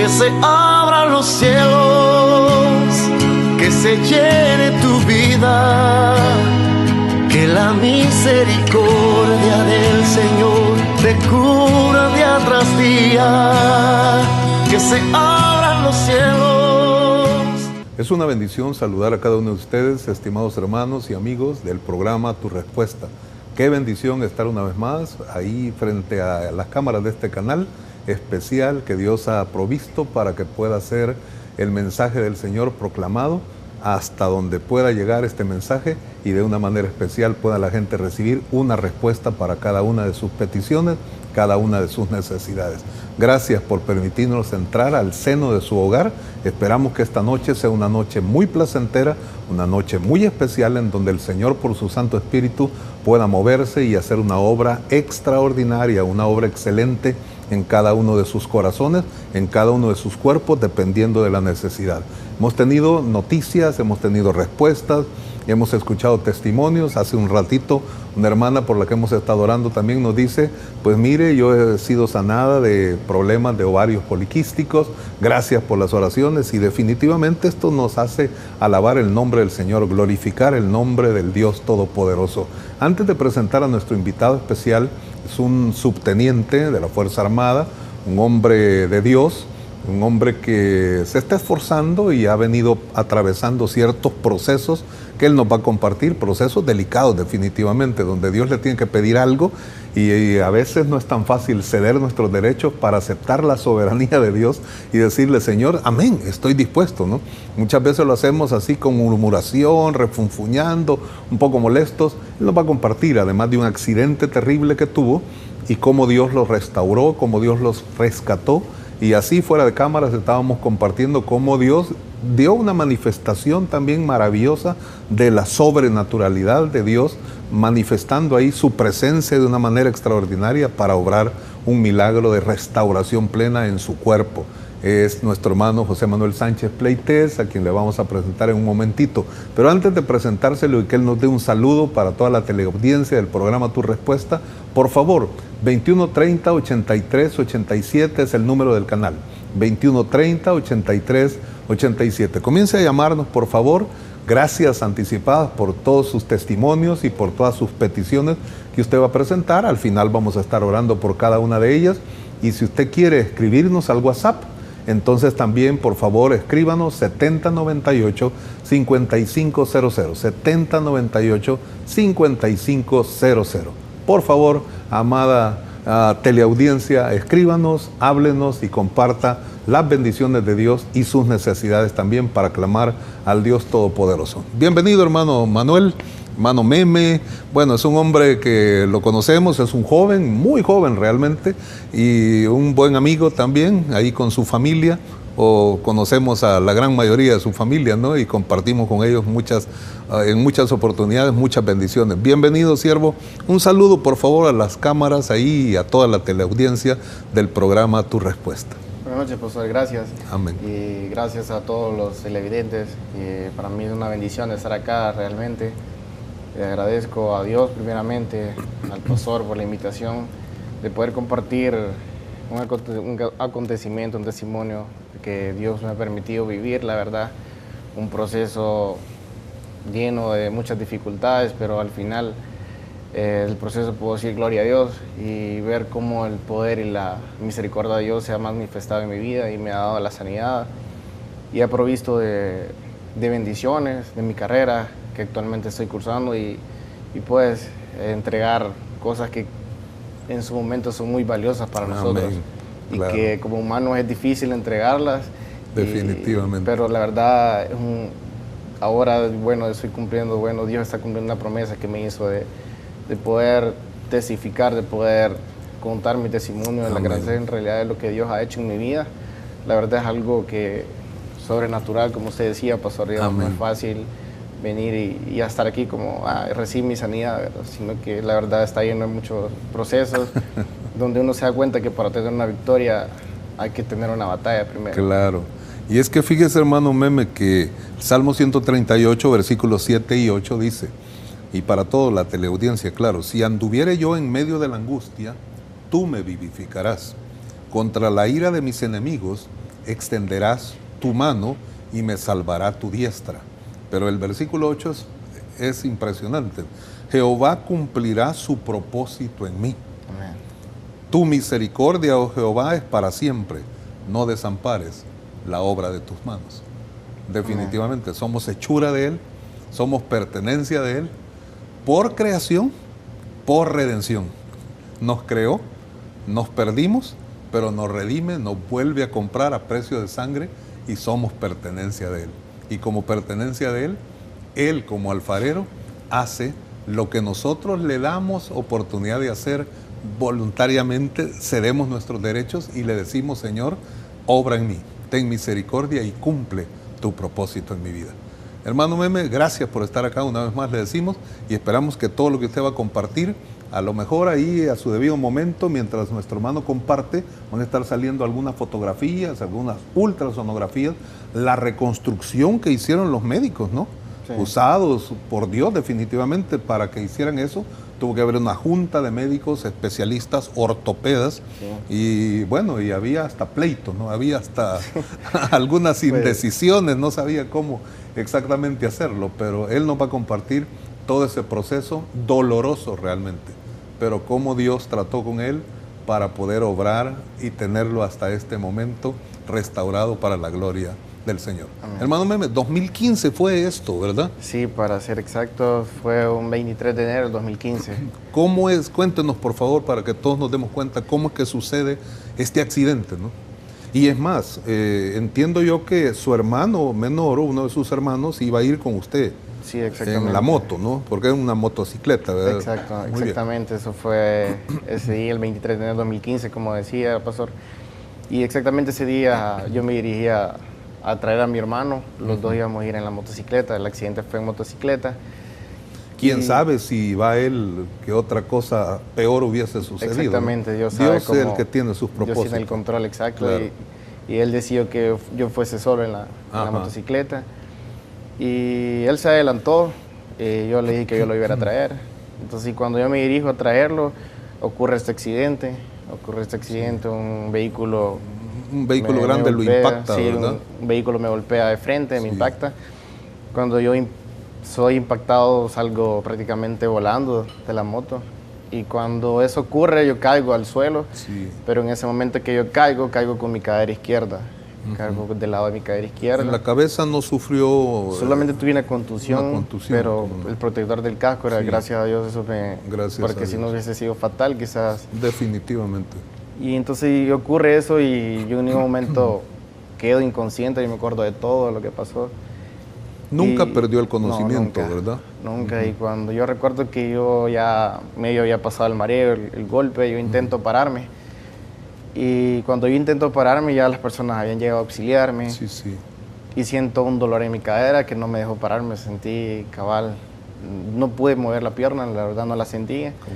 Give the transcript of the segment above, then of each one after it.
que se abran los cielos, que se llene tu vida, que la misericordia del Señor te cura día tras día, que se abran los cielos. Es una bendición saludar a cada uno de ustedes, estimados hermanos y amigos del programa Tu Respuesta. Qué bendición estar una vez más ahí frente a las cámaras de este canal especial que Dios ha provisto para que pueda ser el mensaje del Señor proclamado hasta donde pueda llegar este mensaje y de una manera especial pueda la gente recibir una respuesta para cada una de sus peticiones, cada una de sus necesidades. Gracias por permitirnos entrar al seno de su hogar. Esperamos que esta noche sea una noche muy placentera, una noche muy especial en donde el Señor por su Santo Espíritu pueda moverse y hacer una obra extraordinaria, una obra excelente en cada uno de sus corazones, en cada uno de sus cuerpos, dependiendo de la necesidad. Hemos tenido noticias, hemos tenido respuestas, hemos escuchado testimonios. Hace un ratito una hermana por la que hemos estado orando también nos dice, pues mire, yo he sido sanada de problemas de ovarios poliquísticos, gracias por las oraciones, y definitivamente esto nos hace alabar el nombre del Señor, glorificar el nombre del Dios Todopoderoso. Antes de presentar a nuestro invitado especial, es un subteniente de la Fuerza Armada, un hombre de Dios, un hombre que se está esforzando y ha venido atravesando ciertos procesos que él nos va a compartir, procesos delicados definitivamente, donde Dios le tiene que pedir algo y a veces no es tan fácil ceder nuestros derechos para aceptar la soberanía de Dios y decirle, Señor, amén, estoy dispuesto, ¿no? Muchas veces lo hacemos así con murmuración, refunfuñando, un poco molestos. Él nos va a compartir, además de un accidente terrible que tuvo y cómo Dios los restauró, cómo Dios los rescató. Y así fuera de cámaras estábamos compartiendo cómo Dios dio una manifestación también maravillosa de la sobrenaturalidad de Dios, manifestando ahí su presencia de una manera extraordinaria para obrar un milagro de restauración plena en su cuerpo. Es nuestro hermano José Manuel Sánchez Pleites, a quien le vamos a presentar en un momentito. Pero antes de presentárselo y que él nos dé un saludo para toda la teleaudiencia del programa Tu Respuesta, por favor, 2130-83-87 es el número del canal. 2130-83-87. Comience a llamarnos, por favor. Gracias anticipadas por todos sus testimonios y por todas sus peticiones que usted va a presentar. Al final vamos a estar orando por cada una de ellas. Y si usted quiere escribirnos al WhatsApp, entonces también, por favor, escríbanos 7098-5500. 7098-5500. Por favor, amada teleaudiencia, escríbanos, háblenos y comparta las bendiciones de Dios y sus necesidades también para clamar al Dios Todopoderoso. Bienvenido, hermano Manuel, hermano Meme. Bueno, es un hombre que lo conocemos, es un joven, muy joven realmente, y un buen amigo también, ahí con su familia, o conocemos a la gran mayoría de su familia, ¿no? Y compartimos con ellos en muchas oportunidades, muchas bendiciones. Bienvenido, siervo. Un saludo, por favor, a las cámaras ahí y a toda la teleaudiencia del programa Tu Respuesta. Buenas noches, pastor. Gracias. Amén. Y gracias a todos los televidentes. Para mí es una bendición estar acá realmente. Le agradezco a Dios primeramente, al pastor por la invitación de poder compartir un acontecimiento, un testimonio que Dios me ha permitido vivir, la verdad, un proceso lleno de muchas dificultades, pero al final el proceso puedo decir gloria a Dios y ver cómo el poder y la misericordia de Dios se ha manifestado en mi vida y me ha dado la sanidad y ha provisto de bendiciones de mi carrera que actualmente estoy cursando y pues entregar cosas que en su momento son muy valiosas para nosotros. Amén. Y claro, que como humanos es difícil entregarlas. definitivamente. Pero la verdad, ahora, bueno, estoy cumpliendo, bueno, Dios está cumpliendo una promesa que me hizo de poder testificar, de poder contar mi testimonio de la grandeza en realidad de lo que Dios ha hecho en mi vida. La verdad es algo que sobrenatural, como usted decía, pastor, no es fácil venir y estar aquí como recibir mi sanidad, ¿verdad? Sino que la verdad está lleno de muchos procesos donde uno se da cuenta que para tener una victoria hay que tener una batalla primero. Claro. Y es que fíjese, hermano Meme, que Salmo 138, versículos 7 y 8 dice, y para toda la teleaudiencia, claro, si anduviere yo en medio de la angustia, tú me vivificarás. Contra la ira de mis enemigos extenderás tu mano y me salvará tu diestra. Pero el versículo 8 es impresionante. Jehová cumplirá su propósito en mí. Amén. Tu misericordia, oh Jehová, es para siempre. No desampares la obra de tus manos. Definitivamente, somos hechura de Él, somos pertenencia de Él, por creación, por redención. Nos creó, nos perdimos, pero nos redime, nos vuelve a comprar a precio de sangre y somos pertenencia de Él. Y como pertenencia de Él, Él como alfarero hace lo que nosotros le damos oportunidad de hacer voluntariamente, cedemos nuestros derechos y le decimos, Señor, obra en mí, ten misericordia y cumple tu propósito en mi vida. Hermano Meme, gracias por estar acá una vez más, le decimos, y esperamos que todo lo que usted va a compartir, a lo mejor ahí a su debido momento, mientras nuestro hermano comparte, van a estar saliendo algunas fotografías, algunas ultrasonografías, la reconstrucción que hicieron los médicos, ¿no? Sí. Usados por Dios definitivamente para que hicieran eso. Tuvo que haber una junta de médicos especialistas, ortopedas, sí. Y bueno, y había hasta pleitos, ¿no? Había hasta algunas indecisiones, no sabía cómo exactamente hacerlo, pero él nos va a compartir todo ese proceso doloroso realmente, pero cómo Dios trató con él para poder obrar y tenerlo hasta este momento restaurado para la gloria del Señor. Amén. Hermano Meme, 2015 fue esto, ¿verdad? Sí, para ser exacto, fue un 23 de enero del 2015. ¿Cómo es? Cuéntenos, por favor, para que todos nos demos cuenta cómo es que sucede este accidente, ¿no? Y es más, entiendo yo que su hermano menor, uno de sus hermanos, iba a ir con usted. Sí, exactamente. En la moto, ¿no? Porque es una motocicleta, ¿verdad? Exacto, exactamente. Eso fue ese día, el 23 de enero de 2015, como decía el pastor. Y exactamente ese día yo me dirigía a traer a mi hermano. Los dos íbamos a ir en la motocicleta. El accidente fue en motocicleta. ¿Quién sabe si va él que otra cosa peor hubiese sucedido? Exactamente. Dios es el que tiene sus propósitos. Dios tiene el control, exacto. Claro. Y él decidió que yo fuese solo en la motocicleta. Y él se adelantó. Yo le dije que yo lo iba a traer. Entonces, cuando yo me dirijo a traerlo, ocurre este accidente. Un vehículo... Un vehículo grande lo impacta, sí, ¿verdad? Un vehículo me golpea de frente, me impacta. Cuando yo soy impactado, salgo prácticamente volando de la moto. Y cuando eso ocurre, yo caigo al suelo. Sí. Pero en ese momento que yo caigo con mi cadera izquierda. Caigo del lado de mi cadera izquierda. En la cabeza no sufrió... Solamente tuve una contusión, pero el protector del casco era, gracias a Dios, eso me... Gracias porque si no hubiese sido fatal, quizás... Definitivamente. Y entonces ocurre eso y yo en ningún momento quedo inconsciente y me acuerdo de todo lo que pasó. Nunca perdió el conocimiento, no, nunca, ¿verdad? Nunca. Y cuando yo recuerdo que yo ya medio había pasado el mareo, el golpe, yo intento pararme. Y cuando yo intento pararme ya las personas habían llegado a auxiliarme. Sí, sí. Y siento un dolor en mi cadera que no me dejó pararme, sentí cabal. No pude mover la pierna, la verdad no la sentía. ¿Cómo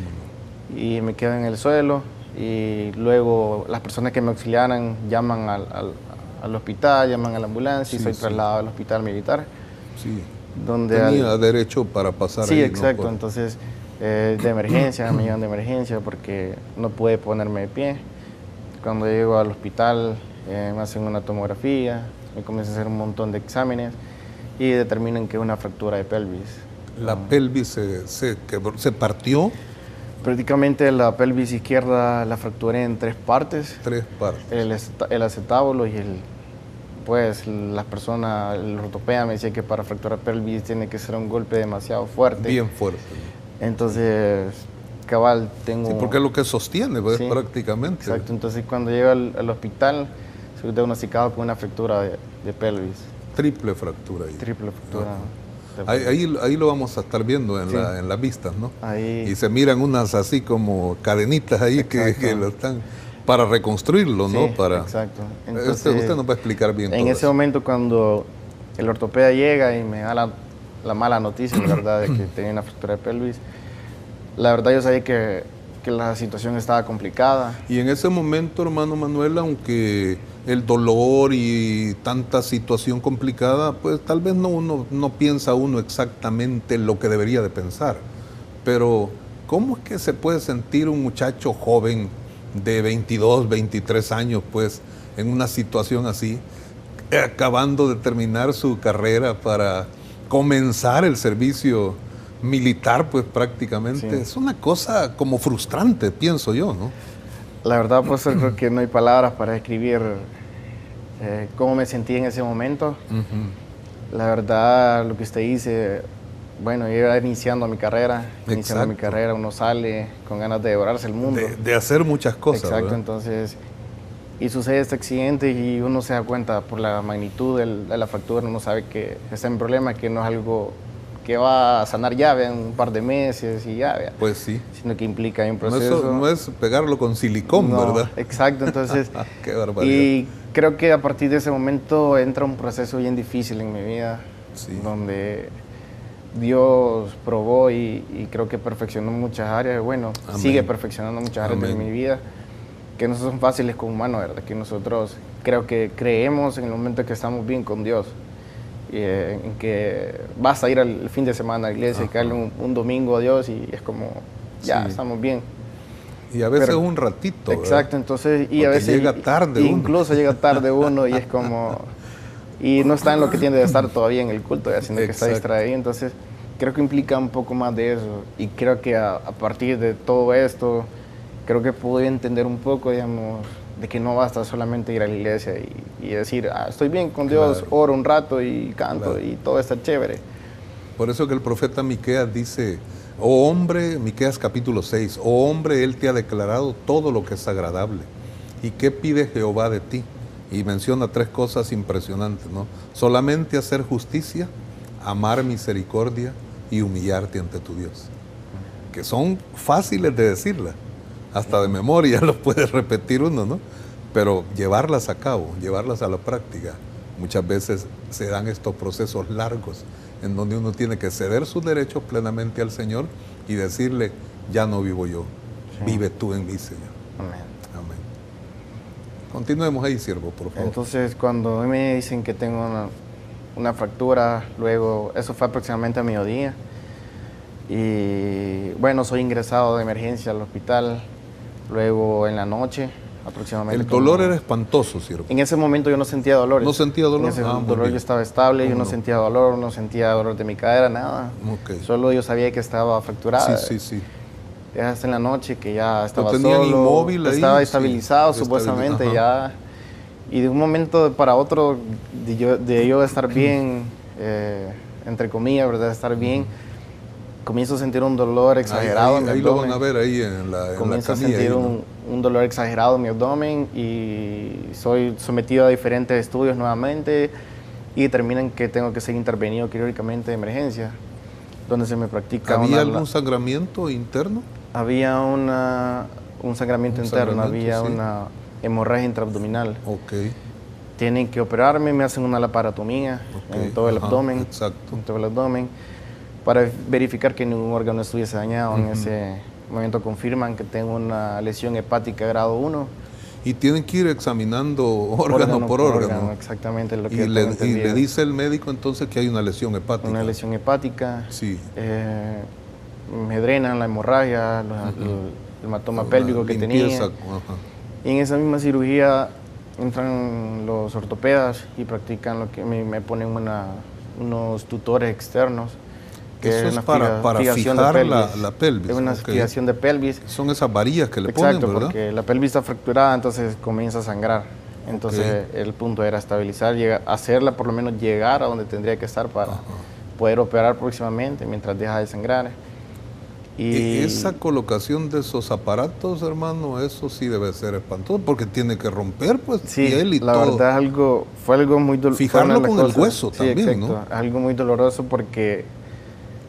no? Y me quedo en el suelo. Y luego las personas que me auxiliaran llaman al hospital, llaman a la ambulancia y soy trasladado al hospital militar. Sí. Donde tenía derecho para pasar ahí. Sí, exacto. ¿No? Entonces, de emergencia, me llevan de emergencia porque no pude ponerme de pie. Cuando llego al hospital, me hacen una tomografía, me comienzan a hacer un montón de exámenes y determinan que es una fractura de pelvis. ¿La pelvis se partió? Prácticamente la pelvis izquierda la fracturé en 3 partes. 3 partes. El acetábulo y las personas, el ortopeda me decía que para fracturar pelvis tiene que ser un golpe demasiado fuerte. Bien fuerte. Entonces, cabal, tengo... Sí, porque es lo que sostiene, pues, sí, prácticamente. Exacto, entonces cuando llego al hospital, soy diagnosticado con una fractura de pelvis. Triple fractura ahí. Triple fractura. Ahí lo vamos a estar viendo en las vistas, ¿no? Ahí. Y se miran unas así como cadenitas ahí que lo están para reconstruirlo, ¿no? Exacto. Entonces, usted nos va a explicar bien en todo ese eso. momento cuando el ortopeda llega y me da la mala noticia, la verdad, de que tenía una fractura de pelvis, la verdad yo sabía que la situación estaba complicada. Y en ese momento, hermano Manuel, aunque el dolor y tanta situación complicada, pues tal vez no piensa uno exactamente lo que debería de pensar. Pero, ¿cómo es que se puede sentir un muchacho joven de 22, 23 años, pues, en una situación así, acabando de terminar su carrera para comenzar el servicio militar, pues prácticamente. Sí. Es una cosa como frustrante, pienso yo, ¿no? La verdad, pues creo que no hay palabras para describir cómo me sentí en ese momento. La verdad, lo que usted dice, bueno, yo iba iniciando mi carrera, uno sale con ganas de devorarse el mundo. De hacer muchas cosas. Exacto, ¿verdad? Entonces, y sucede este accidente y uno se da cuenta por la magnitud de la fractura, uno sabe que está en problema, que no es algo que va a sanar ya, en un par de meses y ya, pues sí, sino que implica un proceso. No es pegarlo con silicón, no, ¿verdad? Exacto, entonces, qué barbaridad. Y creo que a partir de ese momento entra un proceso bien difícil en mi vida, sí, donde Dios probó y creo que perfeccionó muchas áreas, bueno, amén, sigue perfeccionando muchas áreas, amén, de mi vida, que no son fáciles como humanos, ¿verdad? Que nosotros creo que creemos en el momento que estamos bien con Dios, en que vas a ir al fin de semana a la iglesia, y caerle un domingo a Dios y es como, ya, sí, estamos bien. Y a veces un ratito, ¿verdad? Exacto, entonces, y porque a veces llega tarde incluso llega tarde uno y es como, y no está en lo que tiene de estar todavía en el culto, ya, sino que está distraído. Entonces creo que implica un poco más de eso, y creo que a partir de todo esto, creo que pude entender un poco, digamos, de que no basta solamente ir a la iglesia y decir, estoy bien con Dios, claro, oro un rato y canto, claro, y todo está chévere. Por eso que el profeta Miqueas dice, oh hombre, Miqueas capítulo 6, oh hombre, Él te ha declarado todo lo que es agradable. ¿Y qué pide Jehová de ti? Y menciona 3 cosas impresionantes, ¿no? Solamente hacer justicia, amar misericordia y humillarte ante tu Dios. Que son fáciles de decirlas, hasta de memoria los puede repetir uno, ¿no? Pero llevarlas a cabo, llevarlas a la práctica, muchas veces se dan estos procesos largos en donde uno tiene que ceder sus derechos plenamente al Señor y decirle, ya no vivo yo, sí, vive tú en mí, Señor. Amén. Amén. Continuemos ahí, siervo, por favor. Entonces, cuando me dicen que tengo una fractura, luego, eso fue aproximadamente a mediodía, y bueno, soy ingresado de emergencia al hospital, luego en la noche, aproximadamente. El dolor era espantoso, siervo. En ese momento yo no sentía dolores. ¿No sentía dolor? En ese dolor yo estaba estable, yo no sentía dolor, no sentía dolor de mi cadera, nada. Okay. Solo yo sabía que estaba fracturada. Sí. Ya hasta en la noche que ya estaba solo, inmóvil ahí, estaba estabilizado, sí, supuestamente ya. Y de un momento para otro, de yo estar bien, entre comillas, ¿verdad? Estar bien, comienzo a sentir un dolor exagerado en mi abdomen. Ahí lo van a ver ahí en la camilla. Comienzo a sentir un dolor exagerado en mi abdomen y soy sometido a diferentes estudios nuevamente y determinan que tengo que ser intervenido quirúrgicamente de emergencia, donde se me practica ¿Había algún sangramiento interno? Había un sangramiento interno, había una hemorragia intraabdominal. Okay. Tienen que operarme, me hacen una laparotomía en todo el abdomen. Exacto. En todo el abdomen, para verificar que ningún órgano estuviese dañado. En ese momento confirman que tengo una lesión hepática grado 1. Y tienen que ir examinando órgano por órgano. Exactamente lo que y le dice el médico entonces que hay una lesión hepática. Una lesión hepática. Sí. Me drenan la hemorragia, el hematoma pélvico que tenía. Y en esa misma cirugía entran los ortopedas y practican lo que me ponen unos tutores externos. Eso es para fijar la pelvis. Es una fijación de pelvis. Son esas varillas que le ponen, ¿verdad? Porque la pelvis está fracturada, entonces comienza a sangrar. Entonces el punto era estabilizar, hacerla por lo menos llegar a donde tendría que estar para poder operar próximamente mientras deja de sangrar. Y esa colocación de esos aparatos, hermano, eso sí debe ser espantoso, porque tiene que romper, pues, piel y todo. La verdad fue algo muy doloroso. Fijarlo con el hueso también, ¿no? Algo muy doloroso porque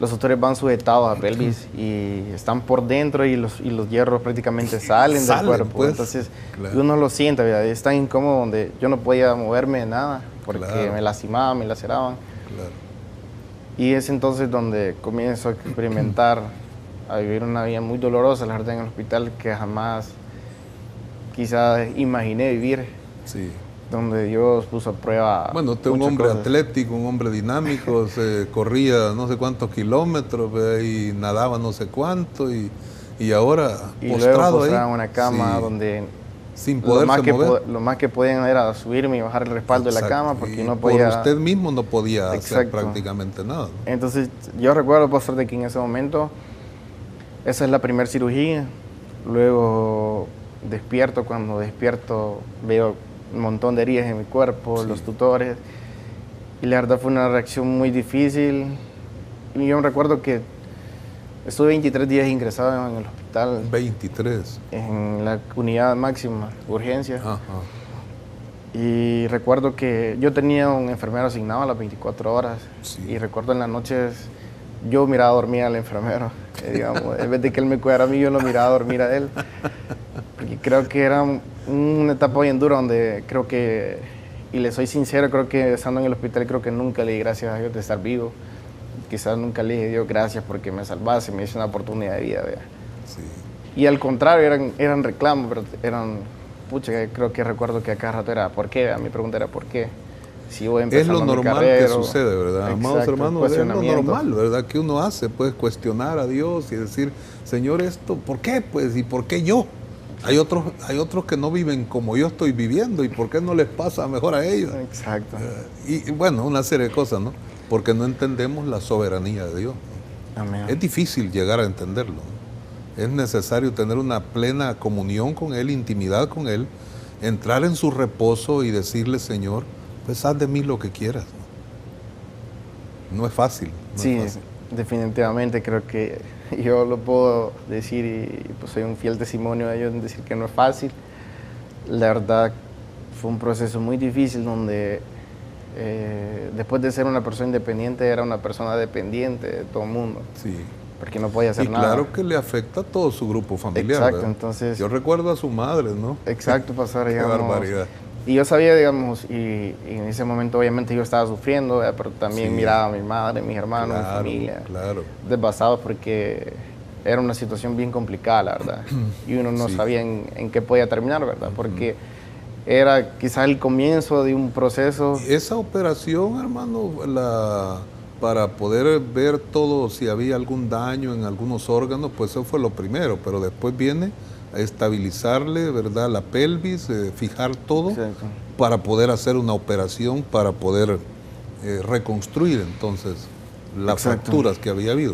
los doctores van sujetados a pelvis y están por dentro y los hierros prácticamente salen del cuerpo. Pues, entonces uno lo siente, ¿verdad? Es tan incómodo donde yo no podía moverme de nada porque me lastimaban, me laceraban. Claro. Y es entonces donde comienzo a experimentar, a vivir una vida muy dolorosa, la verdad, en el hospital, que jamás quizás imaginé vivir. Sí. Donde Dios puso a prueba. Bueno, usted es un hombre atlético, un hombre dinámico, se corría no sé cuántos kilómetros y nadaba no sé cuánto y ahora postrado ahí. En una cama donde Sin poderse mover. Lo más que podían era subirme y bajar el respaldo de la cama porque no podía... Por usted mismo no podía hacer Exacto. prácticamente nada, ¿no? Entonces, yo recuerdo, pastor, de que en ese momento, esa es la primera cirugía. Luego despierto, cuando despierto veo un montón de heridas en mi cuerpo, Sí. los tutores. Y la verdad fue una reacción muy difícil. Y yo recuerdo que estuve 23 días ingresado en el hospital, 23. en la unidad máxima, urgencia. Ajá. Y recuerdo que yo tenía un enfermero asignado a las 24 horas. Sí. Y recuerdo en las noches, yo miraba dormir al enfermero. Digamos, en vez de que él me cuidara a mí, yo lo miraba dormir a él. Porque creo que era una etapa bien dura donde creo que, y le soy sincero, creo que estando en el hospital, creo que nunca le di gracias a Dios de estar vivo. Quizás nunca le dije Dios gracias porque me salvase, me hizo una oportunidad de vida. ¿Vea? Sí. Y al contrario, eran reclamos, pero eran, pucha, creo que recuerdo que a cada rato era ¿por qué? ¿Vea? Mi pregunta era ¿por qué? Si voy Es empezando lo mi normal carrera, que sucede, ¿verdad? Amados exacto, hermanos, es lo cuestionamiento. normal, ¿verdad? Que uno hace, pues, cuestionar a Dios y decir, Señor, esto, ¿por qué? Pues, ¿y por qué yo? Hay otros que no viven como yo estoy viviendo, ¿y por qué no les pasa mejor a ellos? Exacto. Y bueno, una serie de cosas, ¿no? Porque no entendemos la soberanía de Dios. Amén. Es difícil llegar a entenderlo, ¿no? Es necesario tener una plena comunión con Él, intimidad con Él, entrar en su reposo y decirle, Señor, pues haz de mí lo que quieras. No es fácil. No Sí, es fácil. definitivamente creo que yo lo puedo decir y pues soy un fiel testimonio de ellos en decir que no es fácil. La verdad fue un proceso muy difícil donde después de ser una persona independiente era una persona dependiente de todo el mundo. Sí. Porque no podía hacer Y nada. claro que le afecta a todo su grupo familiar. Exacto, ¿verdad? entonces... Yo recuerdo a su madre, ¿no? Exacto, pasar, Qué digamos... barbaridad. Y yo sabía, digamos, y en ese momento obviamente yo estaba sufriendo, pero también Sí. miraba a mi madre, mis hermanos, mi Claro, familia, claro. desbasados porque era una situación bien complicada, la verdad. Y uno no Sí. sabía en qué podía terminar, ¿verdad? Porque era quizás el comienzo de un proceso. Esa operación, hermano, para poder ver todo, si había algún daño en algunos órganos, pues eso fue lo primero, pero después viene a estabilizarle, ¿verdad?, la pelvis, fijar todo, Exacto. para poder hacer una operación, para poder reconstruir entonces las Exacto. fracturas que había habido.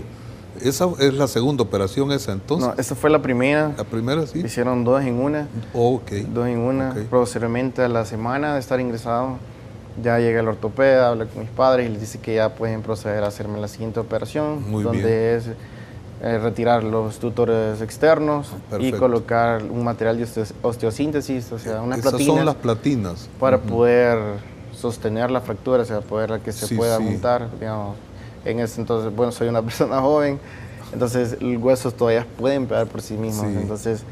Esa es la segunda operación esa, entonces. No, esa fue la primera. La primera, sí. Hicieron 2 en una. Ok. 2 en una. Ok. Posteriormente a la semana de estar ingresado, ya llega el ortopeda, habla con mis padres y les dice que ya pueden proceder a hacerme la siguiente operación, Muy donde bien. es retirar los tutores externos y Perfecto. colocar un material de osteosíntesis, o sea, unas Esas platinas son las platinas. para poder sostener la fractura, o sea, poder que se Sí, pueda sí. juntar, digamos. En ese entonces, bueno, soy una persona joven, entonces los huesos todavía pueden pegar por sí mismos, Sí. entonces se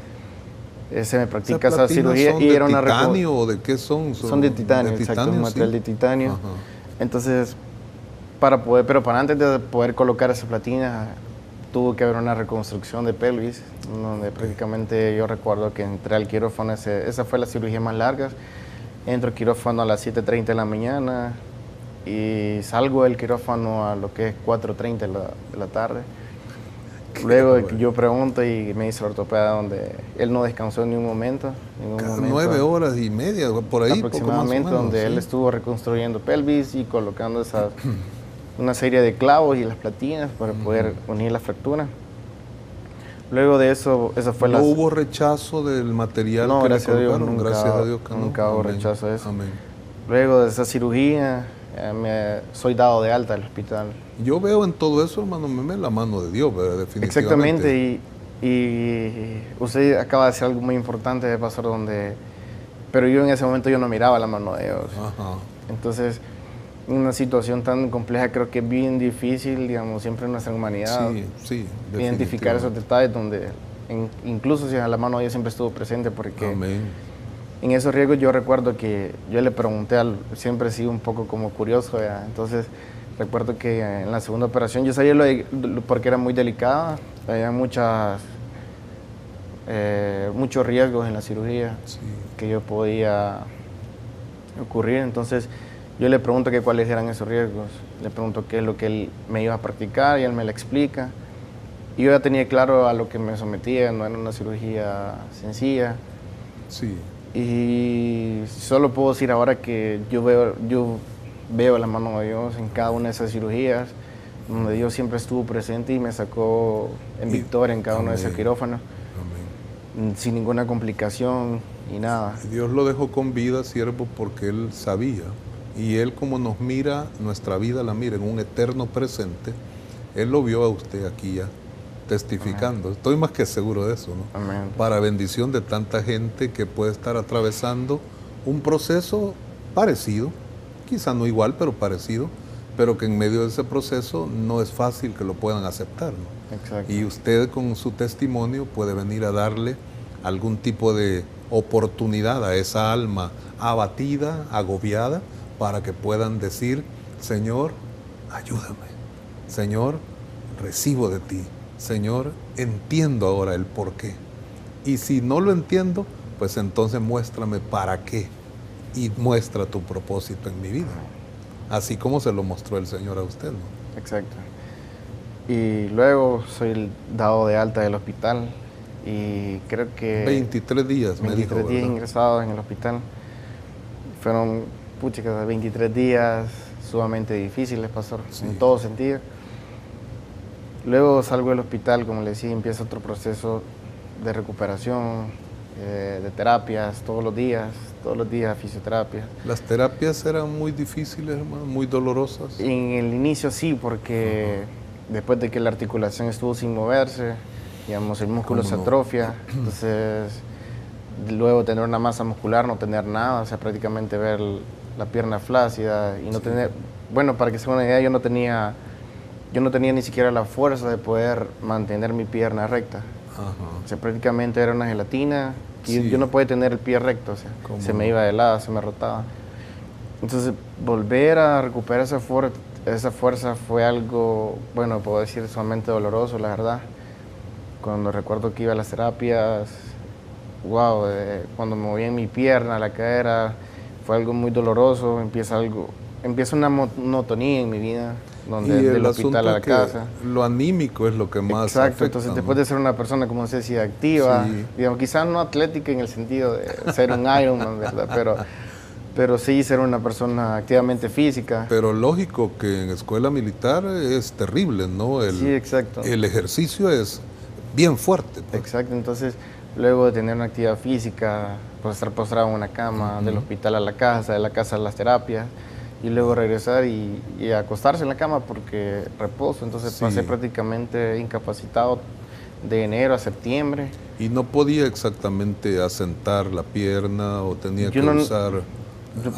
me ¿Esas practica esa platinas cirugía son y de era una titanio o de qué son? son de titanio, exacto, un material sí. de titanio. Ajá. Entonces, pero para antes de poder colocar esa platina, tuvo que haber una reconstrucción de pelvis, donde prácticamente yo recuerdo que entré al quirófano, esa fue la cirugía más larga. Entro al quirófano a las 7:30 de la mañana y salgo del quirófano a lo que es 4:30 de la tarde. Luego de que yo pregunto y me dice el ortopeda donde él no descansó en ningún momento. 9 horas y media, por ahí, poco más o Aproximadamente, menos, donde sí. él estuvo reconstruyendo pelvis y colocando una serie de clavos y las platinas para poder unir la fractura. Luego de eso, esa fue ¿No la... hubo rechazo del material No, que le gracias a Dios, colocaron? nunca, Gracias a Dios que no. nunca hubo Amén. rechazo de eso. Amén. Luego de esa cirugía, soy dado de alta del hospital. Yo veo en todo eso, hermano Meme, la mano de Dios, ¿verdad? Definitivamente. Exactamente, y usted acaba de decir algo muy importante, pastor, pero yo en ese momento yo no miraba la mano de Dios. Ajá. Entonces, una situación tan compleja creo que es bien difícil, digamos, siempre en nuestra humanidad, Sí, sí. identificar esos detalles donde incluso si a la mano de Dios siempre estuvo presente, porque Amén. en esos riesgos yo recuerdo que yo le pregunté, siempre he sido un poco como curioso, ¿verdad? Entonces recuerdo que en la segunda operación yo sabía porque era muy delicada, había muchos riesgos en la cirugía Sí. que yo podía ocurrir, entonces yo le pregunto que cuáles eran esos riesgos, le pregunto qué es lo que él me iba a practicar y él me lo explica. Y yo ya tenía claro a lo que me sometía, no era una cirugía sencilla. Sí. Y solo puedo decir ahora que yo veo la mano de Dios en cada una de esas cirugías, donde Dios siempre estuvo presente y me sacó en victoria en cada uno de esos quirófanos, sin ninguna complicación y nada. Dios lo dejó con vida, siervo, porque Él sabía. Y Él, como nos mira, nuestra vida la mira en un eterno presente, Él lo vio a usted aquí ya, testificando. Amén. Estoy más que seguro de eso, ¿no? Amén. Para bendición de tanta gente que puede estar atravesando un proceso parecido, quizá no igual, pero parecido, pero que en medio de ese proceso no es fácil que lo puedan aceptar, ¿no? Exacto. Y usted con su testimonio puede venir a darle algún tipo de oportunidad a esa alma abatida, agobiada, para que puedan decir: Señor, ayúdame. Señor, recibo de ti. Señor, entiendo ahora el por qué. Y si no lo entiendo, pues entonces muéstrame para qué y muestra tu propósito en mi vida. Así como se lo mostró el Señor a usted, ¿no? Exacto. Y luego soy dado de alta del hospital y creo que... 23 días, me dijo, 23 días ingresados en el hospital. Fueron, 23 días sumamente difíciles, pastor, sí, en todo sentido. Luego salgo del hospital, como le decía, y empieza otro proceso de recuperación, de terapias, todos los días fisioterapia. ¿Las terapias eran muy difíciles, hermano, muy dolorosas? En el inicio sí, porque después de que la articulación estuvo sin moverse, digamos, el músculo se atrofia, entonces luego tener una masa muscular, no tener nada, o sea, prácticamente ver la pierna flácida y no tener, bueno, para que se hagan una idea, yo no tenía ni siquiera la fuerza de poder mantener mi pierna recta. O sea, prácticamente era una gelatina, y yo no podía tener el pie recto, o sea, se me iba de lado, se me rotaba. Entonces, volver a recuperar esa fuerza fue algo, bueno, puedo decir, sumamente doloroso, la verdad. Cuando recuerdo que iba a las terapias, wow, cuando me movía en mi pierna, la cadera, fue algo muy doloroso, empieza una monotonía en mi vida, donde del hospital a la casa. Lo anímico es lo que más Exacto, afecta, entonces ¿no? Después de ser una persona, como se decía, activa, digamos, quizás no atlética en el sentido de ser un Ironman, ¿verdad? Pero sí ser una persona activamente física. Pero lógico que en escuela militar es terrible, ¿no? Sí, exacto. El ejercicio es bien fuerte, pues. Exacto, entonces luego de tener una actividad física, pues estar postrado en una cama, del hospital a la casa, de la casa a las terapias, y luego regresar y acostarse en la cama porque reposo. Entonces pasé prácticamente incapacitado de enero a septiembre. ¿Y no podía exactamente asentar la pierna o tenía que usar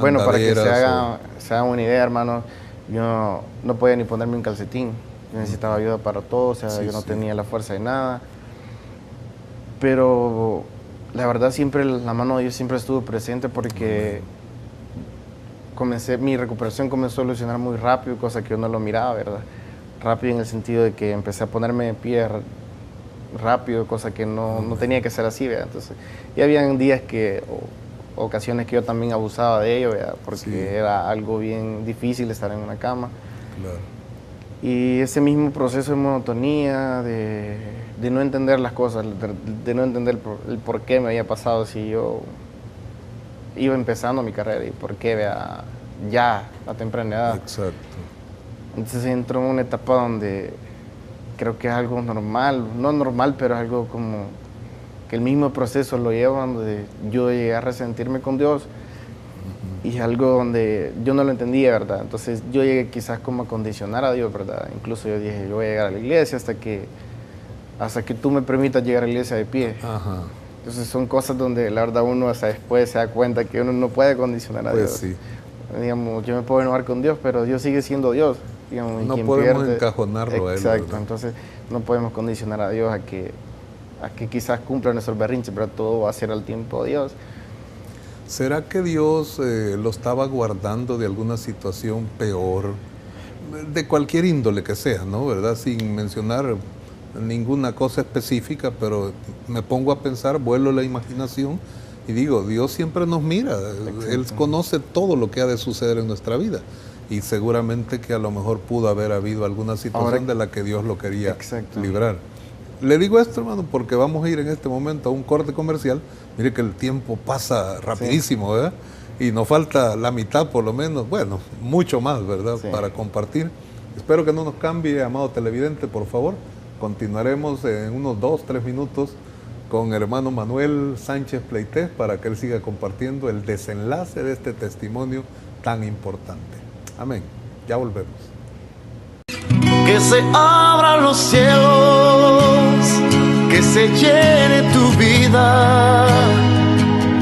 bueno, para que se haga una idea, hermano, yo no podía ni ponerme un calcetín. Yo necesitaba ayuda para todo, o sea, yo no tenía la fuerza de nada. Pero la verdad siempre la mano de Dios siempre estuvo presente porque mi recuperación comenzó a evolucionar muy rápido, cosa que yo no lo miraba, ¿verdad? Rápido en el sentido de que empecé a ponerme de pie rápido, cosa que no tenía que ser así, ¿verdad? Entonces, ya habían días ocasiones que yo también abusaba de ello, ¿verdad? Porque era algo bien difícil estar en una cama. Claro. Y ese mismo proceso de monotonía, de no entender las cosas, de no entender el por qué me había pasado si yo iba empezando mi carrera y por qué ya a temprana edad. Exacto. Entonces entro en una etapa donde creo que es algo normal, no normal, pero es algo como que el mismo proceso lo lleva, donde yo llegué a resentirme con Dios y es algo donde yo no lo entendía, ¿verdad? Entonces yo llegué quizás como a condicionar a Dios, ¿verdad? Incluso yo dije, yo voy a llegar a la iglesia hasta que tú me permitas llegar a la iglesia de pie. Ajá. Entonces son cosas donde la verdad uno hasta después se da cuenta que uno no puede condicionar a Dios. Sí. Digamos, yo me puedo enojar con Dios, pero Dios sigue siendo Dios. Digamos, no podemos encajonarlo a Él. Exacto, entonces no podemos condicionar a Dios a que quizás cumpla nuestros berrinches, pero todo va a ser al tiempo de Dios. ¿Será que Dios lo estaba guardando de alguna situación peor? De cualquier índole que sea, ¿no? ¿Verdad? Sin mencionar ninguna cosa específica, pero me pongo a pensar, vuelo la imaginación y digo, Dios siempre nos mira. Exacto. Él conoce todo lo que ha de suceder en nuestra vida y seguramente que a lo mejor pudo haber habido alguna situación de la que Dios lo quería librar. Le digo esto, hermano, porque vamos a ir en este momento a un corte comercial. Mire que el tiempo pasa rapidísimo, ¿verdad? Y nos falta la mitad por lo menos, bueno, mucho más, ¿verdad? Sí. Para compartir. Espero que no nos cambie, amado televidente, por favor. Continuaremos en unos 2-3 minutos con el hermano Manuel Sánchez Pleites para que él siga compartiendo el desenlace de este testimonio tan importante. Amén. Ya volvemos. Que se abran los cielos, que se llene tu vida,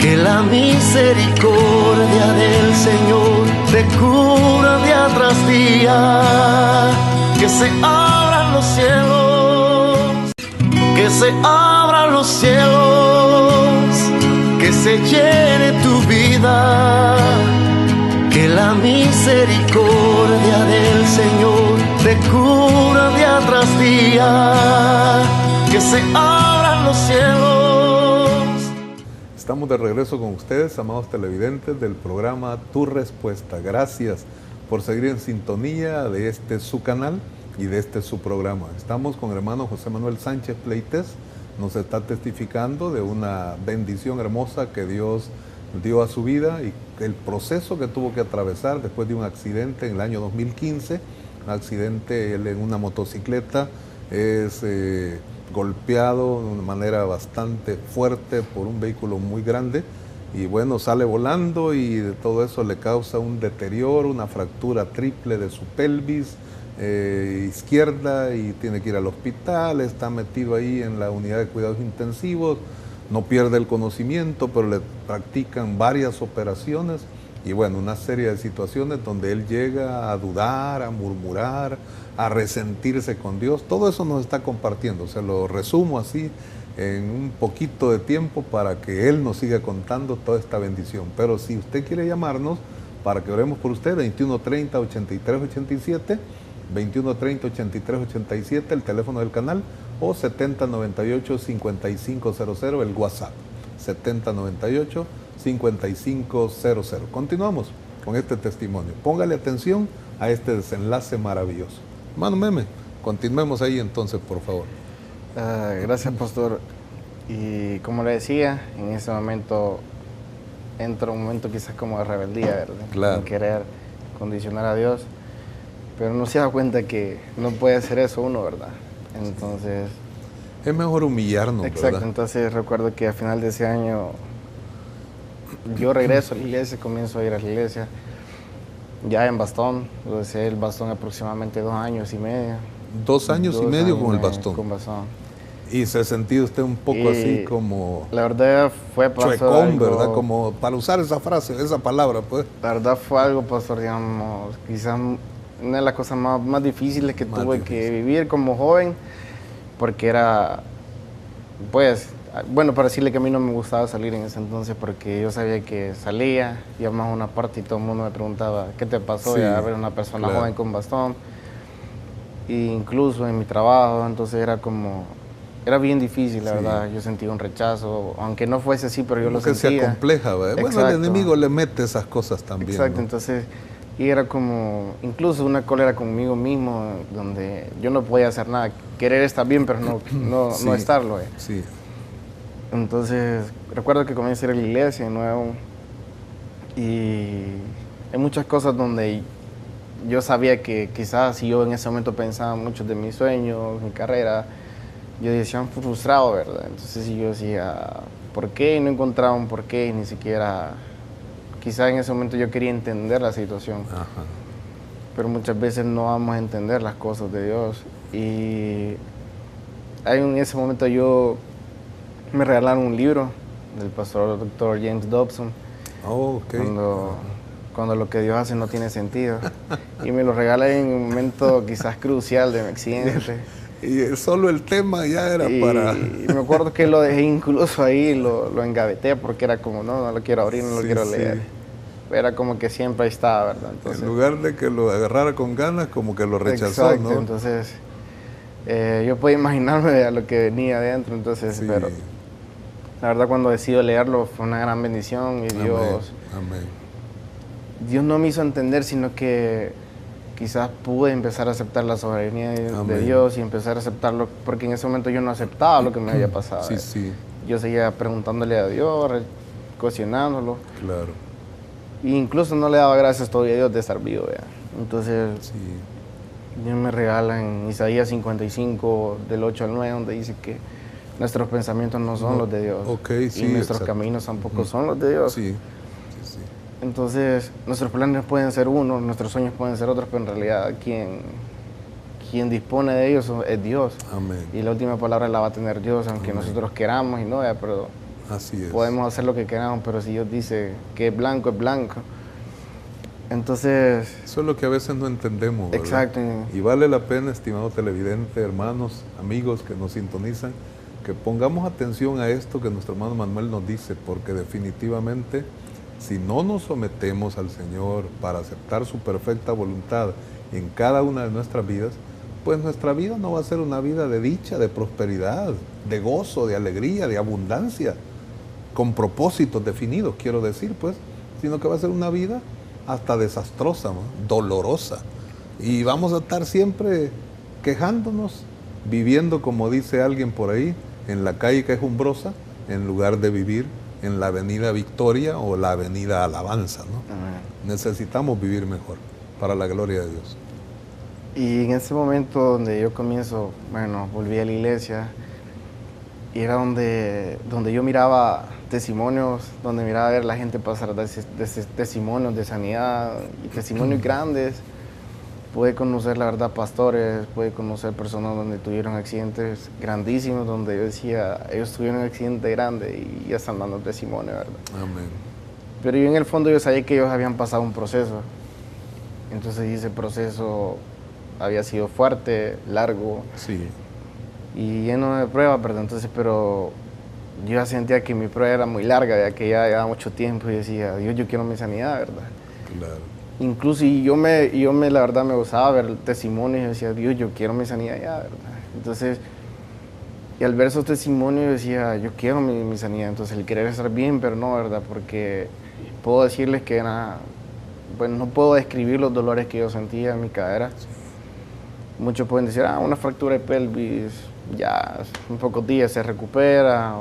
que la misericordia del Señor te cura día tras día. Que se abran los cielos, que se abran los cielos, que se llene tu vida, que la misericordia del Señor te cura día tras día. Que se abran los cielos. Estamos de regreso con ustedes, amados televidentes del programa Tu Respuesta. Gracias por seguir en sintonía de este su canal y de este su programa. Estamos con el hermano José Manuel Sánchez Pleites. Nos está testificando de una bendición hermosa que Dios dio a su vida y el proceso que tuvo que atravesar después de un accidente en el año 2015. Un accidente, él en una motocicleta es golpeado de una manera bastante fuerte por un vehículo muy grande y bueno, sale volando y de todo eso le causa un deterioro, una fractura triple de su pelvis izquierda y tiene que ir al hospital, está metido ahí en la unidad de cuidados intensivos, no pierde el conocimiento, pero le practican varias operaciones y bueno, una serie de situaciones donde él llega a dudar, a murmurar, a resentirse con Dios. Todo eso nos está compartiendo, se lo resumo así en un poquito de tiempo para que él nos siga contando toda esta bendición. Pero si usted quiere llamarnos para que oremos por usted, 2130-8387, 2130-8387, el teléfono del canal, o 7098-5500, el WhatsApp, 7098-5500. Continuamos con este testimonio. Póngale atención a este desenlace maravilloso. Hermano Meme, continuemos ahí entonces, por favor. Gracias, pastor. Y como le decía, en ese momento entra un momento quizás como de rebeldía, ¿verdad? Claro. En querer condicionar a Dios. Pero no se da cuenta que no puede hacer eso uno, ¿verdad? Entonces... Es mejor humillarnos, exacto, ¿verdad? entonces recuerdo que a final de ese año yo regreso a la iglesia, comienzo a ir a la iglesia, ya en bastón, lo dejé el bastón aproximadamente 2 años y medio. 2 años y medio con el bastón. Con bastón. Y se sentía usted un poco así como... La verdad fue, pastor, chuecón, algo, ¿verdad? Como para usar esa frase, esa palabra, pues. La verdad fue algo, pastor, digamos, quizás una de las cosas más difíciles que tuve que vivir como joven, porque era, pues, bueno, para decirle que a mí no me gustaba salir en ese entonces, porque yo sabía que salía, íbamos a una parte y todo el mundo me preguntaba, ¿qué te pasó? Sí, Y a ver una persona claro, joven con bastón, e incluso en mi trabajo, entonces era como... Era bien difícil, la verdad. Yo sentía un rechazo, aunque no fuese así, pero yo lo sentía. Que sea compleja, ¿verdad? Bueno, el enemigo le mete esas cosas también. Exacto, ¿no? entonces, y era como, incluso una cólera conmigo mismo, donde yo no podía hacer nada. Querer estar bien, pero no estarlo. Sí. Entonces, recuerdo que comencé a ir a la iglesia de nuevo, y hay muchas cosas donde yo sabía que quizás si yo en ese momento pensaba mucho de mis sueños, mi carrera, yo decía frustrado, ¿verdad? Entonces yo decía, ¿por qué? Y no encontraba un por qué, ni siquiera, quizás en ese momento yo quería entender la situación. Ajá. Pero muchas veces no vamos a entender las cosas de Dios. Y en ese momento me regalaron un libro del pastor Dr. James Dobson. Oh, ok. Cuando lo que Dios hace no tiene sentido. Y me lo regala en un momento quizás crucial de mi accidente. Y solo el tema ya era para... Y me acuerdo que lo dejé incluso ahí, lo engaveté porque era como, no lo quiero abrir, no lo quiero leer. Era como que siempre ahí estaba, ¿verdad? Entonces, en lugar de que lo agarrara con ganas, como que lo rechazó, exacto, ¿no? Entonces, yo podía imaginarme a lo que venía adentro, entonces, Sí. Pero la verdad cuando decido leerlo fue una gran bendición y Amén. Dios... Amén. Dios no me hizo entender, sino que quizás pude empezar a aceptar la soberanía de Amén. Dios y empezar a aceptarlo, porque en ese momento yo no aceptaba lo que me había pasado. Sí, sí, Yo seguía preguntándole a Dios, cuestionándolo, claro. e incluso no le daba gracias todavía a Dios de estar vivo. ¿Verdad? Entonces, Sí, Dios me regala en Isaías 55, del 8 al 9, donde dice que nuestros pensamientos no son los de Dios. ok, sí, y nuestros exacto. caminos tampoco son los de Dios. sí, sí, sí. Entonces, nuestros planes pueden ser unos, nuestros sueños pueden ser otros, pero en realidad quien dispone de ellos es Dios. Amén. Y la última palabra la va a tener Dios, aunque Amén. nosotros queramos y no, pero Así es. podemos hacer lo que queramos, pero si Dios dice que es blanco, es blanco. Entonces, Eso es lo que a veces no entendemos, ¿verdad? exacto. Y vale la pena, estimado televidente, hermanos, amigos que nos sintonizan, que pongamos atención a esto que nuestro hermano Manuel nos dice, porque definitivamente, si no nos sometemos al Señor para aceptar su perfecta voluntad en cada una de nuestras vidas, pues nuestra vida no va a ser una vida de dicha, de prosperidad, de gozo, de alegría, de abundancia, con propósitos definidos, quiero decir, pues, sino que va a ser una vida hasta desastrosa, ¿no? Dolorosa. Y vamos a estar siempre quejándonos, viviendo, como dice alguien por ahí, en la calle quejumbrosa, en lugar de vivir en la avenida Victoria o la avenida Alabanza, ¿no? Amén. Necesitamos vivir mejor, para la gloria de Dios. Y en ese momento donde yo comienzo, bueno, volví a la iglesia y era donde yo miraba testimonios, donde miraba a ver la gente pasar de testimonios de sanidad y testimonios grandes. Pude conocer, la verdad, pastores, pude conocer personas donde tuvieron accidentes grandísimos, donde yo decía, ellos tuvieron un accidente grande y ya están dando testimonio, ¿verdad? Amén. Pero yo en el fondo yo sabía que ellos habían pasado un proceso. Entonces ese proceso había sido fuerte, largo Sí, y lleno de pruebas, ¿verdad? Entonces, pero yo ya sentía que mi prueba era muy larga, ya que ya llevaba mucho tiempo y decía, Dios, yo quiero mi sanidad, ¿verdad? claro. Incluso y la verdad, me gustaba ver testimonios y decía, Dios, yo quiero mi sanidad ya, ¿verdad? Entonces, y al ver esos testimonios decía, yo quiero mi sanidad. Entonces, el querer estar bien, pero no, ¿verdad? Porque puedo decirles que era, bueno, no puedo describir los dolores que yo sentía en mi cadera. Muchos pueden decir, una fractura de pelvis, ya en pocos días se recupera,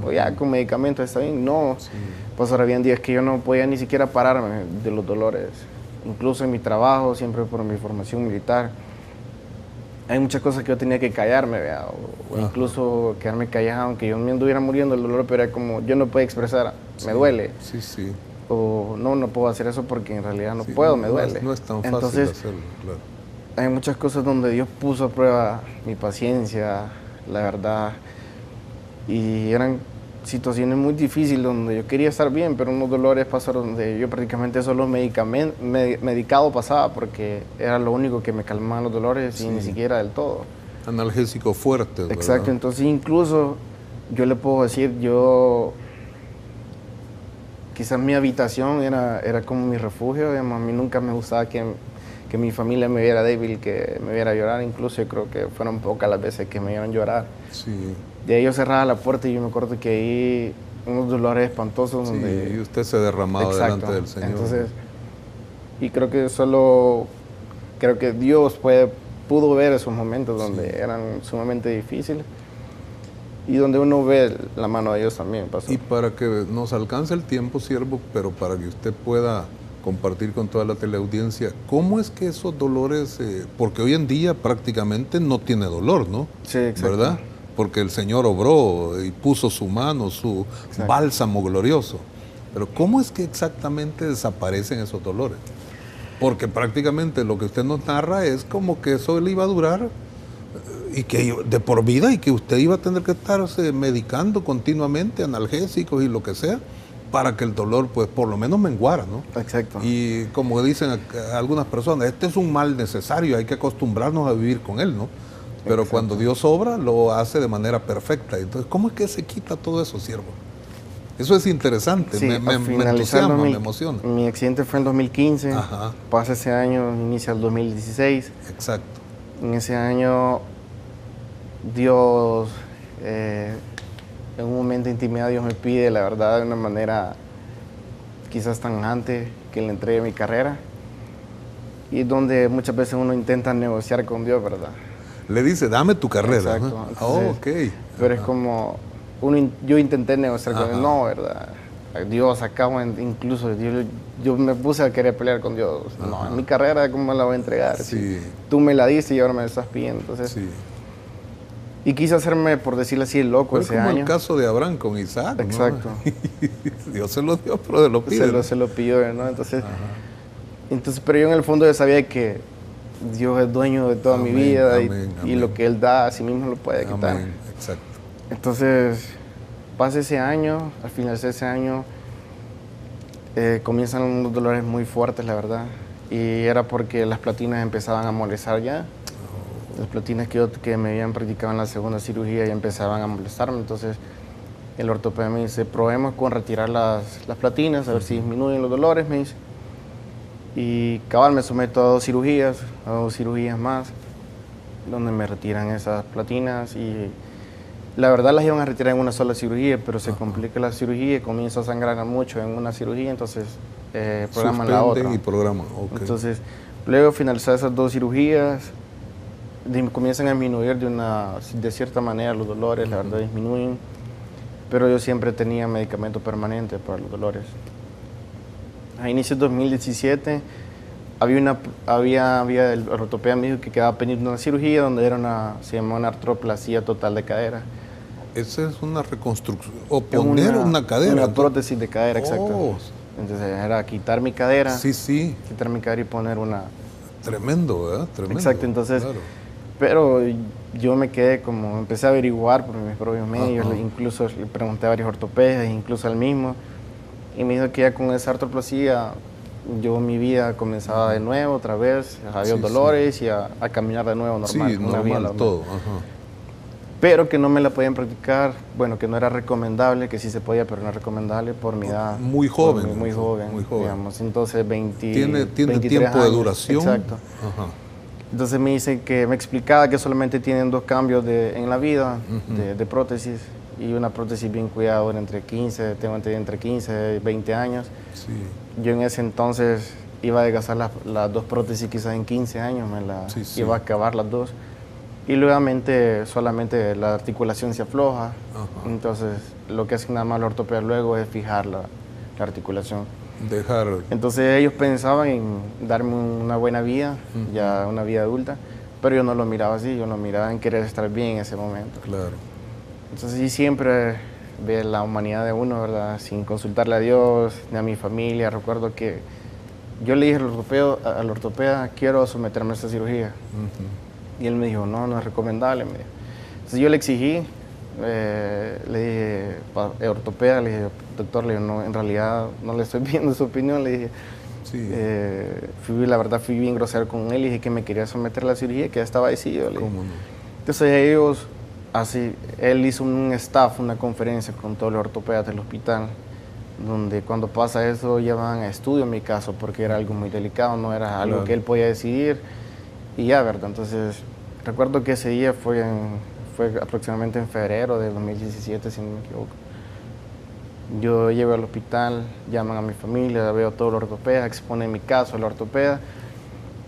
o ya con medicamentos está bien. No, Sí. pues ahora habían días que yo no podía ni siquiera pararme de los dolores. Incluso en mi trabajo, siempre por mi formación militar, hay muchas cosas que yo tenía que callarme, ¿verdad? O Ajá. incluso quedarme callado, aunque yo me anduviera muriendo del dolor, pero era como, yo no puedo expresar, Sí. me duele. Sí, sí. O no puedo hacer eso porque en realidad no Sí, puedo, me no es- duele. No es tan fácil Entonces, hacerlo, claro. hay muchas cosas donde Dios puso a prueba mi paciencia, la verdad, y eran situaciones muy difíciles donde yo quería estar bien, pero unos dolores pasaron donde yo prácticamente solo medicado pasaba porque era lo único que me calmaba los dolores y Sí. ni siquiera del todo. Analgésico fuerte, ¿verdad? Exacto, entonces incluso yo le puedo decir, quizás mi habitación era como mi refugio, digamos, a mí nunca me gustaba que mi familia me viera débil, que me viera llorar, incluso yo creo que fueron pocas las veces que me vieron llorar. Sí. De ahí yo cerraba la puerta y yo me acuerdo que ahí unos dolores espantosos Sí, donde... y usted se derramaba Exacto. delante del Señor. Entonces, y creo que Dios pudo ver esos momentos donde Sí. eran sumamente difíciles y donde uno ve la mano de Dios también, pastor. Y para que nos alcance el tiempo, siervo, pero para que usted pueda compartir con toda la teleaudiencia, ¿cómo es que esos dolores, porque hoy en día prácticamente no tiene dolor, ¿no? Sí, exacto. ¿Verdad? Porque el Señor obró y puso su mano, su Exacto. bálsamo glorioso. Pero ¿cómo es que exactamente desaparecen esos dolores? Porque prácticamente lo que usted nos narra es como que eso le iba a durar y que de por vida y que usted iba a tener que estarse medicando continuamente, analgésicos y lo que sea, para que el dolor pues por lo menos menguara, ¿no? Exacto. Y como dicen algunas personas, este es un mal necesario, hay que acostumbrarnos a vivir con él, ¿no? Pero Exacto. cuando Dios obra, lo hace de manera perfecta. Entonces, ¿cómo es que se quita todo eso, siervo? Eso es interesante, Sí, me al finalizar entusiasma, me 2000 emociona. Mi accidente fue en 2015, Ajá, pasa ese año, inicia el 2016. exacto. En ese año, Dios, en un momento de intimidad, Dios me pide, la verdad, de una manera quizás tajante, que le entregue mi carrera. Y es donde muchas veces uno intenta negociar con Dios, ¿verdad? Le dice, dame tu carrera. Exacto. ¿No? Entonces, Ok. Pero es como, yo intenté negociar con Ajá. Dios, no, ¿verdad? Dios, incluso yo me puse a querer pelear con Dios. No, en mi carrera, ¿cómo me la voy a entregar? Sí. Si tú me la diste y ahora me la estás pidiendo. Entonces, Sí. y quise hacerme, por decirlo así, el loco Fue ese como año. el caso de Abraham con Isaac, ¿no? Exacto. Dios se lo dio, pero se lo pide. Se lo pidió, ¿no? Entonces, pero yo en el fondo yo sabía que Dios es dueño de toda mi Amén, vida amén, y lo que Él da a sí mismo lo puede quitar. Amén. Exacto. Entonces, pasa ese año, al final de ese año, comienzan unos dolores muy fuertes, la verdad. Y era porque las platinas empezaban a molestar ya. Las platinas que me habían practicado en la segunda cirugía ya empezaban a molestarme. Entonces, el ortopeda me dice, probemos con retirar las platinas, a ver si disminuyen los dolores, me dice. Y cabal, me someto a 2 cirugías más, donde me retiran esas platinas. Y la verdad las iban a retirar en una sola cirugía, pero se complica la cirugía y comienza a sangrar mucho en una cirugía, entonces programan la otra. Y programan, ok. Entonces, luego de finalizar esas 2 cirugías, comienzan a disminuir de cierta manera los dolores, la verdad disminuyen, pero yo siempre tenía medicamento permanente para los dolores. A inicios de 2017 el ortopeda me dijo que quedaba pendiente una cirugía donde se llamaba una artroplasía total de cadera. Esa es una reconstrucción, o poner una cadera. Una prótesis de cadera, exacto. Oh. Entonces era quitar mi cadera, Sí. quitar mi cadera y poner una... Tremendo, ¿verdad? Tremendo. Exacto, entonces... Claro. Pero yo me quedé como, empecé a averiguar por mis propios medios, incluso le pregunté a varios ortopedas, incluso al mismo, y me dijo que ya con esa artroplasía mi vida comenzaba de nuevo otra vez, había dolores y a caminar de nuevo normal. Sí, normal todo. Ajá. Pero que no me la podían practicar, bueno, que no era recomendable, que sí se podía, pero no era recomendable por mi edad. Muy joven. Muy joven, digamos. Entonces, Tiene 23 tiempo de años. duración. Exacto. Ajá. Entonces me explicaba que solamente tienen 2 cambios en la vida de prótesis, y una prótesis bien cuidada entre 15 y 20 años. Sí. Yo en ese entonces iba a desgastar las 2 prótesis quizás en 15 años, iba a acabar las 2. Y luego solamente la articulación se afloja. Ajá. Entonces lo que hace nada más el ortopeda luego es fijar la articulación. Entonces ellos pensaban en darme una buena vida, ya una vida adulta, pero yo no lo miraba así, yo lo miraba en querer estar bien en ese momento. Claro. Entonces sí, siempre ve la humanidad de uno, ¿verdad? Sin consultarle a Dios ni a mi familia. Recuerdo que yo le dije al ortopeda, quiero someterme a esta cirugía. Y él me dijo, no es recomendable. Entonces yo le exigí, le dije, ortopeda, le dije, doctor, le dije, no, en realidad no le estoy pidiendo su opinión, le dije. Sí. La verdad fui bien grosero con él y dije que me quería someter a la cirugía, que ya estaba decidido. ¿Cómo no? Entonces él hizo una conferencia con todos los ortopedas del hospital, donde cuando pasa eso llevan a estudio mi caso, porque era algo muy delicado, no era algo que él podía decidir, y ya, ¿verdad? Entonces recuerdo que ese día fue aproximadamente en febrero de 2017, si no me equivoco. Yo llego al hospital, llaman a mi familia, veo a todos los ortopedas, exponen mi caso al ortopeda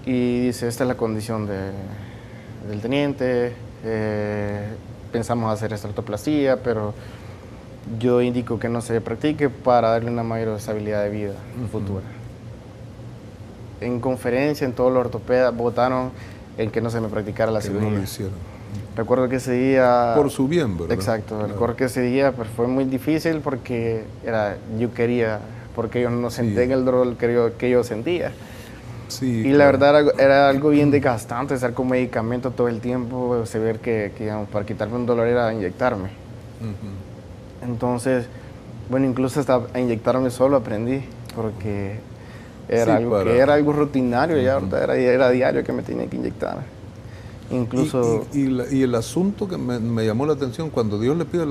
y dice, esta es la condición del teniente, pensamos hacer esta artroplasía, pero yo indico que no se practique para darle una mayor estabilidad de vida futura. En conferencia, en todos los ortopedas votaron en que no se me practicara la cirugía. No lo hicieron. Recuerdo que ese día... Por su bien, ¿verdad? Exacto. Claro. Recuerdo que ese día fue muy difícil porque yo quería, porque ellos no sentían el dolor que yo sentía. Sí, y la verdad era algo bien desgastante estar con medicamentos todo el tiempo, saber que digamos, para quitarme un dolor era inyectarme. Entonces, bueno, incluso hasta a inyectarme solo aprendí, porque era algo rutinario, ya era diario que me tenía que inyectar. Incluso... Y el asunto que me llamó la atención, cuando Dios le pide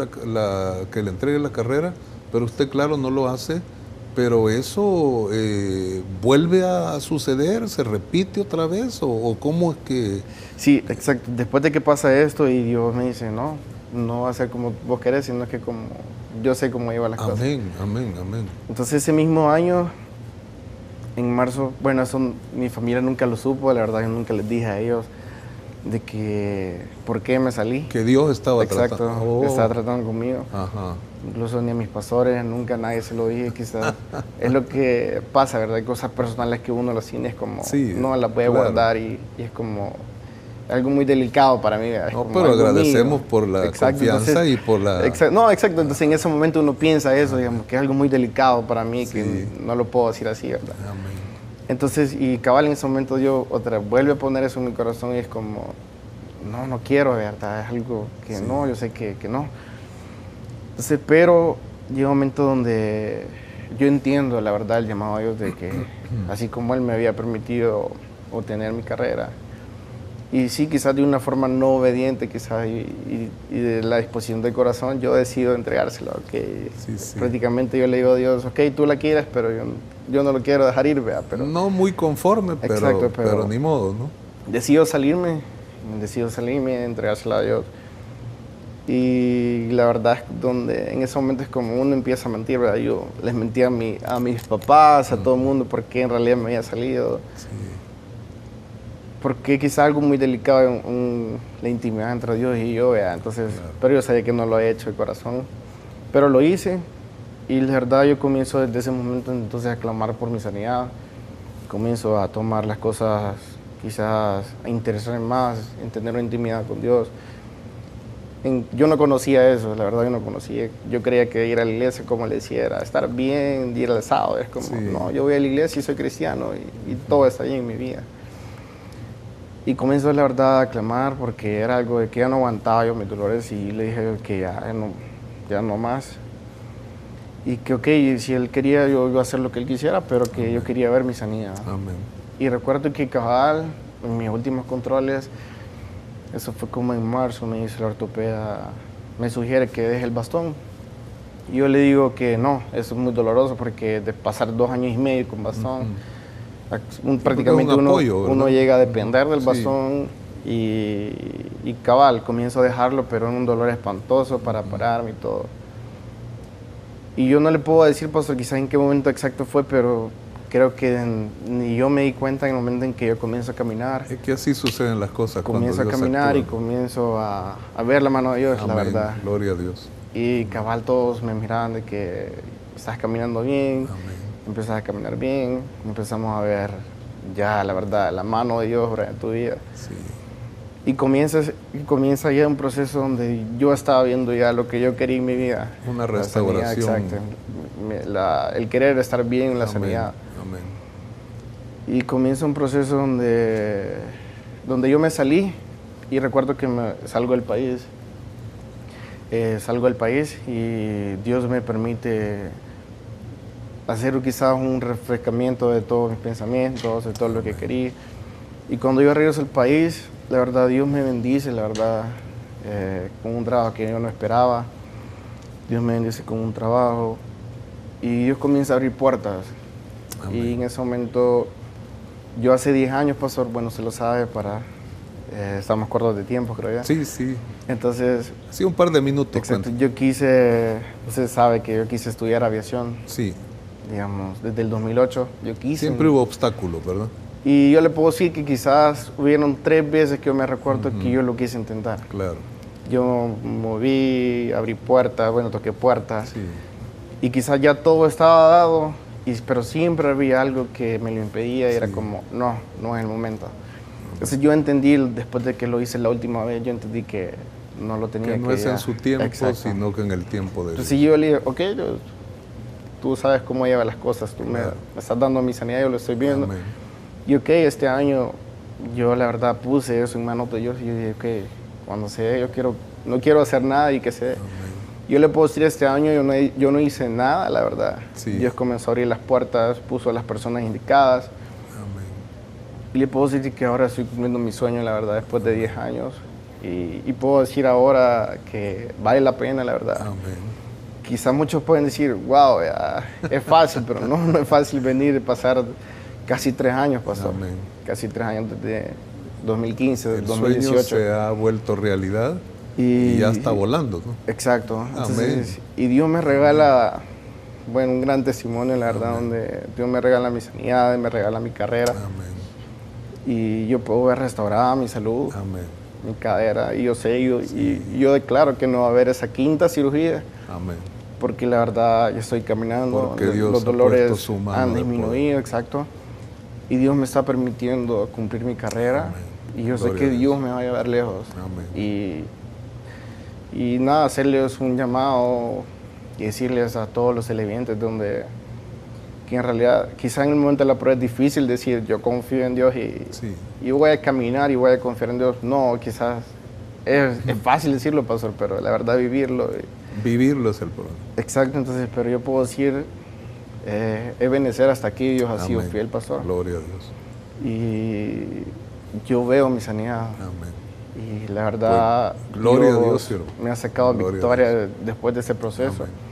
que le entregue la carrera, pero usted, claro, no lo hace, pero eso vuelve a suceder, se repite otra vez, o cómo es que... Sí, exacto. Después de que pasa esto y Dios me dice, no va a ser como vos querés, sino que como yo sé cómo iban las cosas. Amén. Entonces ese mismo año En marzo, bueno, eso mi familia nunca lo supo, la verdad yo nunca les dije a ellos de que por qué me salí. Que Dios estaba Exacto, tratando. que estaba tratando conmigo. Ajá. Incluso ni a mis pastores, nunca a nadie se lo dije, quizás. Es lo que pasa, ¿verdad? Hay cosas personales que uno las tiene, es como, Sí, no las puede claro. guardar y es como algo muy delicado para mí. Es No, como pero algo agradecemos mío. por la Exacto, confianza entonces, y por la... No, exacto, entonces en ese momento uno piensa eso, digamos, que es algo muy delicado para mí, Sí. que no lo puedo decir así, ¿verdad? Amén. Entonces, y cabal en ese momento yo otra vez vuelve a poner eso en mi corazón y es como, no quiero, ¿verdad? Es algo que Sí. no, yo sé que no. Entonces, pero llega un momento donde yo entiendo, la verdad, el llamado a Dios de que, así como Él me había permitido obtener mi carrera, y sí, quizás de una forma no obediente, quizás, y de la disposición del corazón, yo decido entregárselo, que Sí. prácticamente yo le digo a Dios, ok, tú la quieres, pero yo no lo quiero dejar ir, ¿verdad? Pero No muy conforme, Exacto, pero ni modo, ¿no? decido salirme, entregárselo a Dios. Y la verdad es donde en ese momento es como uno empieza a mentir, ¿verdad? Yo les mentí a mis papás, a todo el mundo, porque en realidad me había salido. Sí. Porque quizá algo muy delicado en la intimidad entre Dios y yo, ¿verdad? Entonces, Claro. pero yo sabía que no lo había hecho de corazón. Pero lo hice y la verdad yo comienzo desde ese momento entonces a clamar por mi sanidad. Comienzo a tomar las cosas, quizás a interesarme más, en tener una intimidad con Dios. Yo no conocía eso, la verdad yo no conocía. Yo creía que ir a la iglesia, como le decía, era estar bien, ir al sábado. Es como, Sí. no, yo voy a la iglesia y soy cristiano y todo está bien en mi vida. Y comienzo la verdad a clamar porque era algo de que ya no aguantaba yo mis dolores y le dije que ya no más. Y que ok, si él quería yo iba a hacer lo que él quisiera, pero que yo quería ver mi sanidad. Amén. Y recuerdo que cabal, en mis últimos controles, eso fue como en marzo, me dice la ortopeda, me sugiere que deje el bastón. Y yo le digo que no, eso es muy doloroso porque de pasar 2 años y medio con bastón, prácticamente es un apoyo, uno ¿verdad? llega a depender del Sí. bastón y cabal, comienzo a dejarlo, pero en un dolor espantoso para pararme y todo. Y yo no le puedo decir, pastor, quizás en qué momento exacto fue, pero creo que ni yo me di cuenta en el momento en que yo comienzo a caminar. Es que así suceden las cosas. Comienzo a cuando Dios caminar y actúa. comienzo a ver la mano de Dios, la Amén. verdad. Gloria a Dios. Y cabal todos me miraban de que estás caminando bien, Amén. empiezas a caminar bien, empezamos a ver ya la verdad, la mano de Dios en tu vida. Sí. Y comienza ya un proceso donde yo estaba viendo ya lo que yo quería en mi vida. Una La sanidad, restauración. exacto. El querer estar bien en la Amén. sanidad. Amén. Y comienza un proceso donde yo me salí y recuerdo que salgo del país. Salgo del país y Dios me permite hacer quizás un refrescamiento de todos mis pensamientos, de todo lo que quería. Y cuando yo regreso al país, la verdad Dios me bendice, la verdad, con un trabajo que yo no esperaba. Dios me bendice con un trabajo y Dios comienza a abrir puertas. Amén. Y en ese momento, yo hace 10 años, pastor, bueno, se lo sabe, estamos cortos de tiempo, creo ya. Sí, sí. Entonces, Sí, un par de minutos. exacto, cuenta. yo quise, usted sabe que yo quise estudiar aviación, Sí. digamos, desde el 2008, yo quise. Siempre hubo obstáculos, ¿verdad? Y yo le puedo decir que quizás hubieron 3 veces que yo me recuerdo que yo lo quise intentar. Claro. Yo moví, abrí puertas, bueno, toqué puertas. Sí. Y quizás ya todo estaba dado, pero siempre había algo que me lo impedía y era Sí. como, no es el momento. Entonces yo entendí, después de que lo hice la última vez, yo entendí que no lo tenía Que que no es en ya. su tiempo, Exacto. sino que en el tiempo de Dios. Entonces yo le dije, ok, tú sabes cómo lleva las cosas, tú me estás dando mi sanidad, yo lo estoy viendo. Amén. Y ok, este año yo la verdad puse eso en manos de Dios y yo dije, ok, cuando sea, no quiero hacer nada y que se dé. Amén. Yo le puedo decir este año, yo no hice nada, la verdad. Sí. Dios comenzó a abrir las puertas, puso a las personas indicadas. Amén. Y le puedo decir que ahora estoy cumpliendo mi sueño, la verdad, después de 10 años. Y puedo decir ahora que vale la pena, la verdad. Amén. Quizás muchos pueden decir, wow, es fácil, pero no es fácil venir y pasar casi 3 años, pastor. Amén. Casi 3 años desde 2015, El 2018. sueño se ha vuelto realidad y ya está volando, ¿no? Exacto. Entonces, Amén. y Dios me regala bueno, un gran testimonio, la verdad, donde Dios me regala mi sanidad, me regala mi carrera. Amén. Y yo puedo ver restaurada mi salud, Amén. mi cadera. Y yo sé, y yo declaro que no va a haber esa quinta cirugía. Amén. Porque la verdad, yo estoy caminando, Porque Dios los ha dolores puesto su mano han de disminuido, exacto. Y Dios me está permitiendo cumplir mi carrera. Amén. Y yo sé Gloria que a Dios. Dios me va a llevar lejos. Amén. Y nada, hacerles un llamado y decirles a todos los televidentes que en realidad, quizá en el momento de la prueba es difícil decir yo confío en Dios y voy a caminar y voy a confiar en Dios. No, quizás es fácil decirlo, pastor, pero la verdad vivirlo. Vivirlo es el problema. Exacto, entonces, pero yo puedo decir, he bendecido hasta aquí, Dios ha sido Amén. fiel, pastor. Gloria a Dios. Y yo veo mi sanidad. Amén. Y la verdad, Pues, gloria a Dios, siervo. me ha sacado Gloria a victoria después de ese proceso. Amén.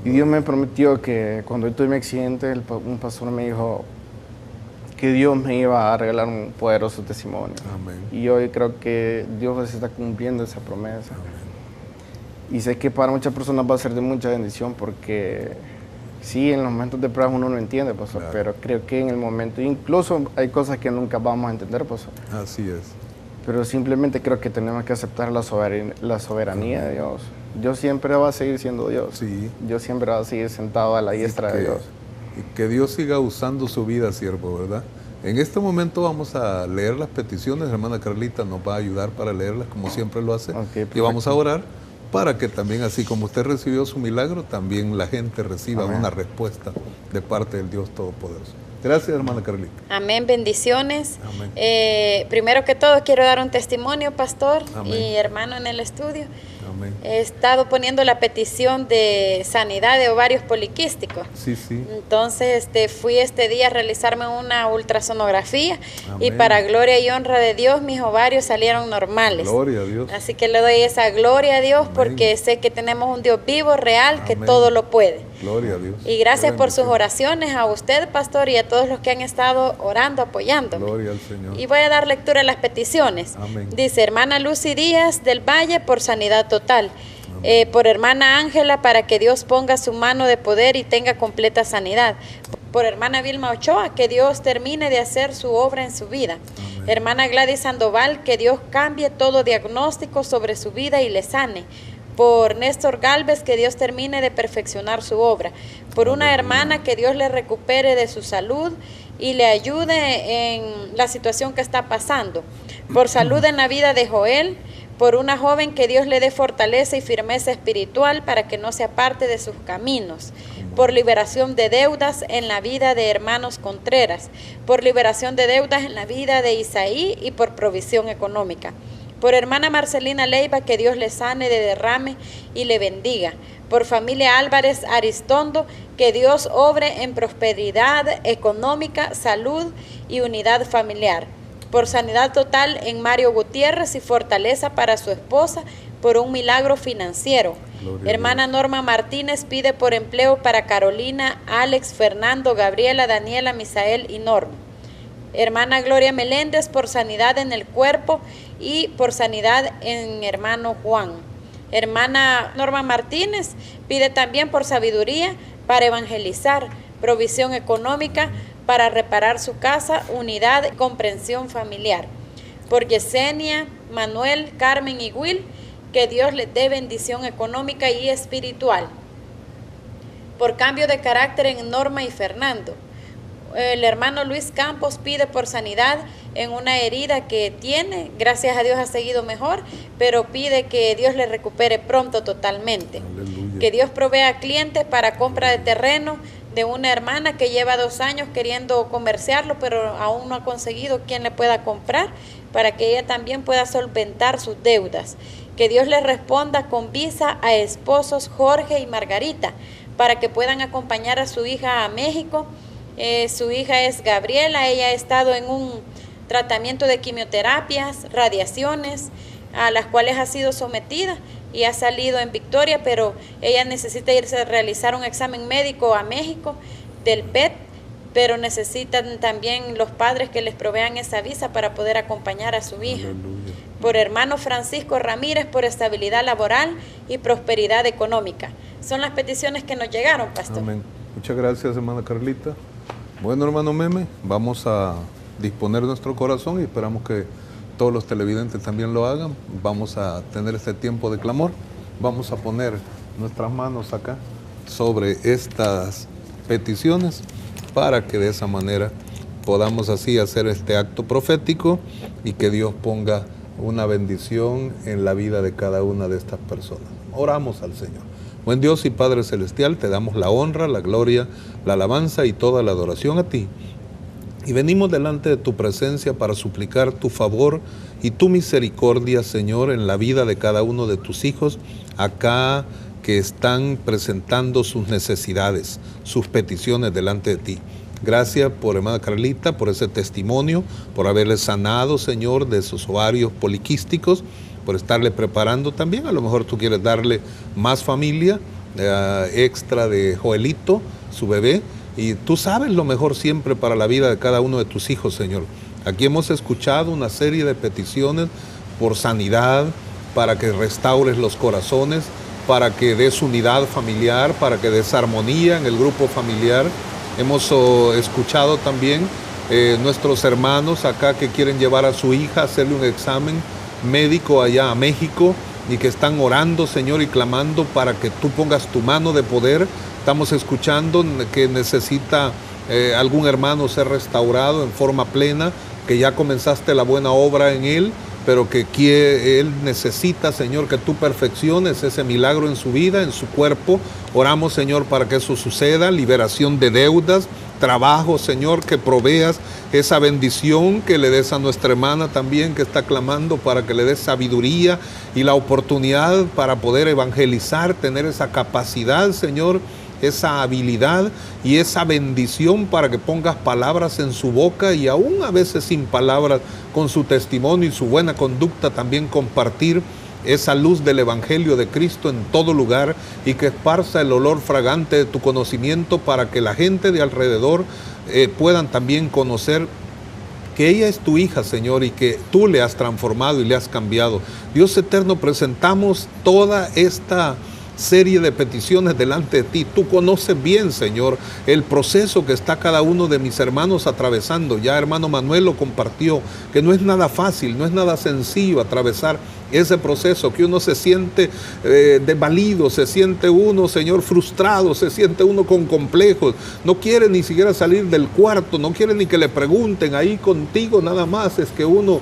Y Dios me prometió que cuando yo tuve mi accidente, un pastor me dijo que Dios me iba a regalar un poderoso testimonio. Amén. Y hoy creo que Dios está cumpliendo esa promesa. Amén. Y sé que para muchas personas va a ser de mucha bendición porque sí, en los momentos de prueba uno no entiende, pastor, Claro. pero creo que en el momento, incluso hay cosas que nunca vamos a entender, pastor. Así es. Pero simplemente creo que tenemos que aceptar la soberanía de Dios. Dios siempre va a seguir siendo Dios. Sí. Dios siempre va a seguir sentado a la diestra de Dios. Y que Dios siga usando su vida, siervo, ¿verdad? En este momento vamos a leer las peticiones. Hermana Carlita nos va a ayudar para leerlas, como siempre lo hace. Ok, y perfecto. vamos a orar para que también, así como usted recibió su milagro, también la gente reciba Amén. una respuesta de parte del Dios Todopoderoso. Gracias, hermana Carlita. Amén, bendiciones. Amén. Primero que todo quiero dar un testimonio, pastor Amén. y hermano en el estudio. Amén. He estado poniendo la petición de sanidad de ovarios poliquísticos. Sí, sí. Entonces fui este día a realizarme una ultrasonografía y Amén. para gloria y honra de Dios mis ovarios salieron normales. Gloria a Dios. Así que le doy esa gloria a Dios Amén. porque sé que tenemos un Dios vivo, real, que Amén. todo lo puede. Gloria a Dios. Y gracias Qué por sus bendición. oraciones a usted, pastor, y a todos los que han estado orando, apoyándome. Gloria al Señor. Y voy a dar lectura a las peticiones. Amén. Dice, hermana Lucy Díaz del Valle por sanidad total. Por hermana Ángela para que Dios ponga su mano de poder y tenga completa sanidad. Por hermana Vilma Ochoa, que Dios termine de hacer su obra en su vida. Amén. Hermana Gladys Sandoval, que Dios cambie todo diagnóstico sobre su vida y le sane. Por Néstor Galvez, que Dios termine de perfeccionar su obra. Por una hermana, que Dios le recupere de su salud y le ayude en la situación que está pasando. Por salud en la vida de Joel. Por una joven, que Dios le dé fortaleza y firmeza espiritual para que no se aparte de sus caminos. Por liberación de deudas en la vida de hermanos Contreras. Por liberación de deudas en la vida de Isaí y por provisión económica. Por hermana Marcelina Leiva, que Dios le sane de derrame y le bendiga. Por familia Álvarez Aristondo, que Dios obre en prosperidad económica, salud y unidad familiar. Por sanidad total en Mario Gutiérrez y fortaleza para su esposa por un milagro financiero. Gloria a Hermana Dios. Norma Martínez pide por empleo para Carolina, Alex, Fernando, Gabriela, Daniela, Misael y Norma. Hermana Gloria Meléndez por sanidad en el cuerpo y por sanidad en hermano Juan. Hermana Norma Martínez pide también por sabiduría para evangelizar, provisión económica para reparar su casa, unidad y comprensión familiar. Por Yesenia, Manuel, Carmen y Will, que Dios les dé bendición económica y espiritual. Por cambio de carácter en Norma y Fernando. El hermano Luis Campos pide por sanidad en una herida que tiene, gracias a Dios ha seguido mejor, pero pide que Dios le recupere pronto totalmente. Aleluya. Que Dios provea clientes para compra de terreno de una hermana que lleva 2 años queriendo comerciarlo, pero aún no ha conseguido quien le pueda comprar, para que ella también pueda solventar sus deudas. Que Dios le responda con visa a esposos Jorge y Margarita, para que puedan acompañar a su hija a México. Su hija es Gabriela, ella ha estado en un tratamiento de quimioterapias, radiaciones, a las cuales ha sido sometida y ha salido en victoria, pero ella necesita irse a realizar un examen médico a México del PET, pero necesitan también los padres que les provean esa visa para poder acompañar a su hija. Aleluya. Por hermano Francisco Ramírez por estabilidad laboral y prosperidad económica. son las peticiones que nos llegaron, pastor. Amén. Muchas gracias, hermana Carlita. Bueno, hermano Meme, vamos a disponer nuestro corazón y esperamos que todos los televidentes también lo hagan. Vamos a tener este tiempo de clamor. Vamos a poner nuestras manos acá sobre estas peticiones para que de esa manera podamos así hacer este acto profético y que Dios ponga una bendición en la vida de cada una de estas personas. Oramos al Señor. Buen Dios y Padre Celestial, te damos la honra, la gloria, la alabanza y toda la adoración a ti. Y venimos delante de tu presencia para suplicar tu favor y tu misericordia, Señor, en la vida de cada uno de tus hijos acá que están presentando sus necesidades, sus peticiones delante de ti. Gracias por hermana Carlita, por ese testimonio, por haberle sanado, Señor, de sus ovarios poliquísticos, por estarle preparando también. A lo mejor tú quieres darle más familia extra de Joelito, su bebé, y tú sabes lo mejor siempre para la vida de cada uno de tus hijos, Señor. Aquí hemos escuchado una serie de peticiones por sanidad, para que restaures los corazones, para que des unidad familiar, para que des armonía en el grupo familiar. Hemos escuchado también nuestros hermanos acá que quieren llevar a su hija a hacerle un examen médico allá a México y que están orando, Señor, y clamando para que tú pongas tu mano de poder. Estamos escuchando que necesita algún hermano ser restaurado en forma plena, que ya comenzaste la buena obra en él, pero que él necesita, Señor, que tú perfecciones ese milagro en su vida, en su cuerpo. Oramos, Señor, para que eso suceda, liberación de deudas, trabajo, Señor, que proveas esa bendición, que le des a nuestra hermana también que está clamando para que le des sabiduría y la oportunidad para poder evangelizar, tener esa capacidad, Señor, esa habilidad y esa bendición para que pongas palabras en su boca y aún a veces sin palabras, con su testimonio y su buena conducta también compartir esa luz del Evangelio de Cristo en todo lugar y que esparza el olor fragante de tu conocimiento para que la gente de alrededor puedan también conocer que ella es tu hija, Señor, y que tú le has transformado y le has cambiado. Dios eterno, presentamos toda esta serie de peticiones delante de ti. Tú conoces bien, Señor, el proceso que está cada uno de mis hermanos atravesando. Ya hermano Manuel lo compartió, que no es nada fácil, no es nada sencillo atravesar ese proceso, que uno se siente desvalido, se siente uno, Señor, frustrado, se siente uno con complejos, no quiere ni siquiera salir del cuarto, no quiere ni que le pregunten ahí contigo, nada más es que uno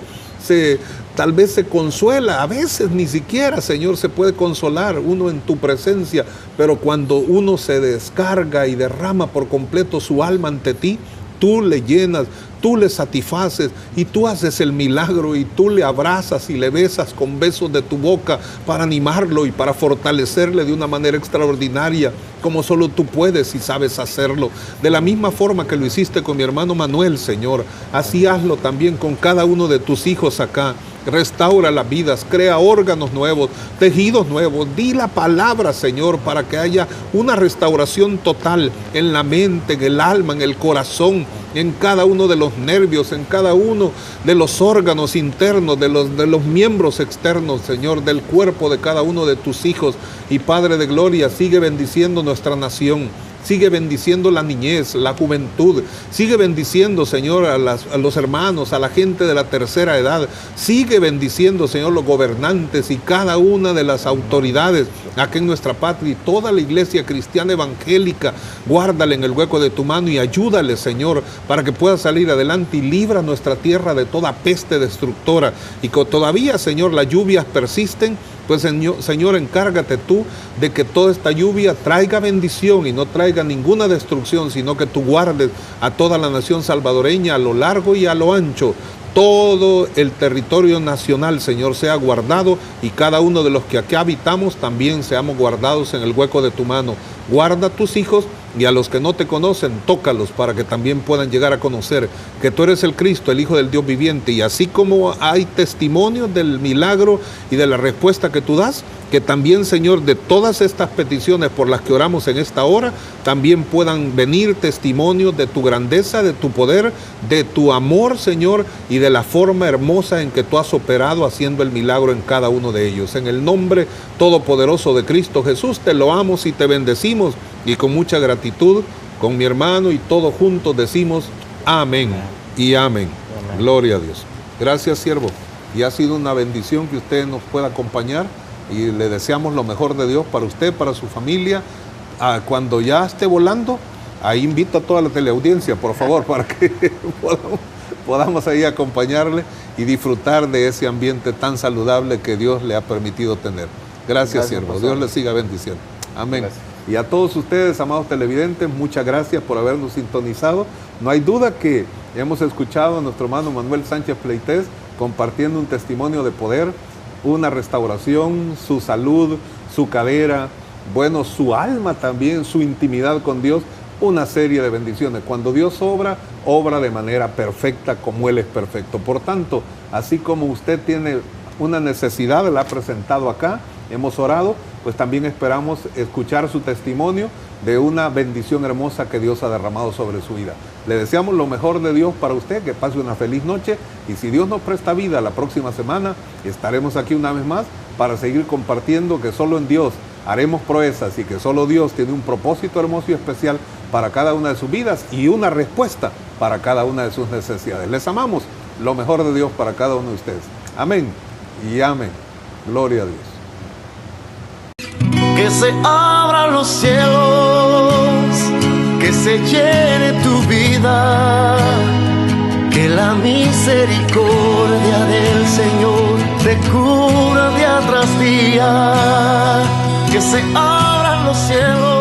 tal vez se consuela, a veces ni siquiera, Señor, se puede consolar uno en tu presencia, pero cuando uno se descarga y derrama por completo su alma ante ti, tú le llenas, tú le satisfaces y tú haces el milagro y tú le abrazas y le besas con besos de tu boca para animarlo y para fortalecerle de una manera extraordinaria, como solo tú puedes y sabes hacerlo. De la misma forma que lo hiciste con mi hermano Manuel, Señor, así hazlo también con cada uno de tus hijos acá. Restaura las vidas, crea órganos nuevos, tejidos nuevos. Di la palabra, Señor, para que haya una restauración total en la mente, en el alma, en el corazón, en cada uno de los nervios, en cada uno de los órganos internos, de los miembros externos, Señor, del cuerpo de cada uno de tus hijos. Y Padre de gloria, sigue bendiciendo nuestra nación. Sigue bendiciendo la niñez, la juventud. Sigue bendiciendo, Señor, a los hermanos, a la gente de la tercera edad. Sigue bendiciendo, Señor, los gobernantes y cada una de las autoridades aquí en nuestra patria y toda la iglesia cristiana evangélica. Guárdale en el hueco de tu mano y ayúdale, Señor, para que pueda salir adelante y libra nuestra tierra de toda peste destructora. Y que todavía, Señor, las lluvias persisten, pues Señor, encárgate tú de que toda esta lluvia traiga bendición y no traiga ninguna destrucción, sino que tú guardes a toda la nación salvadoreña a lo largo y a lo ancho. Todo el territorio nacional, Señor, sea guardado y cada uno de los que aquí habitamos también seamos guardados en el hueco de tu mano. Guarda a tus hijos y a los que no te conocen, tócalos para que también puedan llegar a conocer que tú eres el Cristo, el Hijo del Dios viviente. Y así como hay testimonios del milagro y de la respuesta que tú das, que también, Señor, de todas estas peticiones por las que oramos en esta hora, también puedan venir testimonios de tu grandeza, de tu poder, de tu amor, Señor, y de la forma hermosa en que tú has operado haciendo el milagro en cada uno de ellos. En el nombre todopoderoso de Cristo Jesús, te loamos y te bendecimos, y con mucha gratitud, con mi hermano y todos juntos decimos amén y amén. Amén. Gloria a Dios. Gracias, siervo. Y ha sido una bendición que usted nos pueda acompañar, y le deseamos lo mejor de Dios para usted, para su familia. Cuando ya esté volando, ahí invito a toda la teleaudiencia, por favor, para que podamos ahí acompañarle y disfrutar de ese ambiente tan saludable que Dios le ha permitido tener. Gracias, siervo. Dios le siga bendiciendo. Amén. Gracias. Y a todos ustedes, amados televidentes, muchas gracias por habernos sintonizado. No hay duda que hemos escuchado a nuestro hermano Manuel Sánchez Pleites compartiendo un testimonio de poder, una restauración, su salud, su cadera, bueno, su alma también, su intimidad con Dios, una serie de bendiciones. Cuando Dios obra, obra de manera perfecta como Él es perfecto. Por tanto, así como usted tiene una necesidad, la ha presentado acá, hemos orado, pues también esperamos escuchar su testimonio de una bendición hermosa que Dios ha derramado sobre su vida. Le deseamos lo mejor de Dios para usted, que pase una feliz noche, y si Dios nos presta vida, la próxima semana estaremos aquí una vez más para seguir compartiendo que solo en Dios haremos proezas y que solo Dios tiene un propósito hermoso y especial para cada una de sus vidas y una respuesta para cada una de sus necesidades. Les amamos, lo mejor de Dios para cada uno de ustedes. Amén y amén. Gloria a Dios. Que se abran los cielos, que se llene tu vida, que la misericordia del Señor te cura día tras día, que se abran los cielos.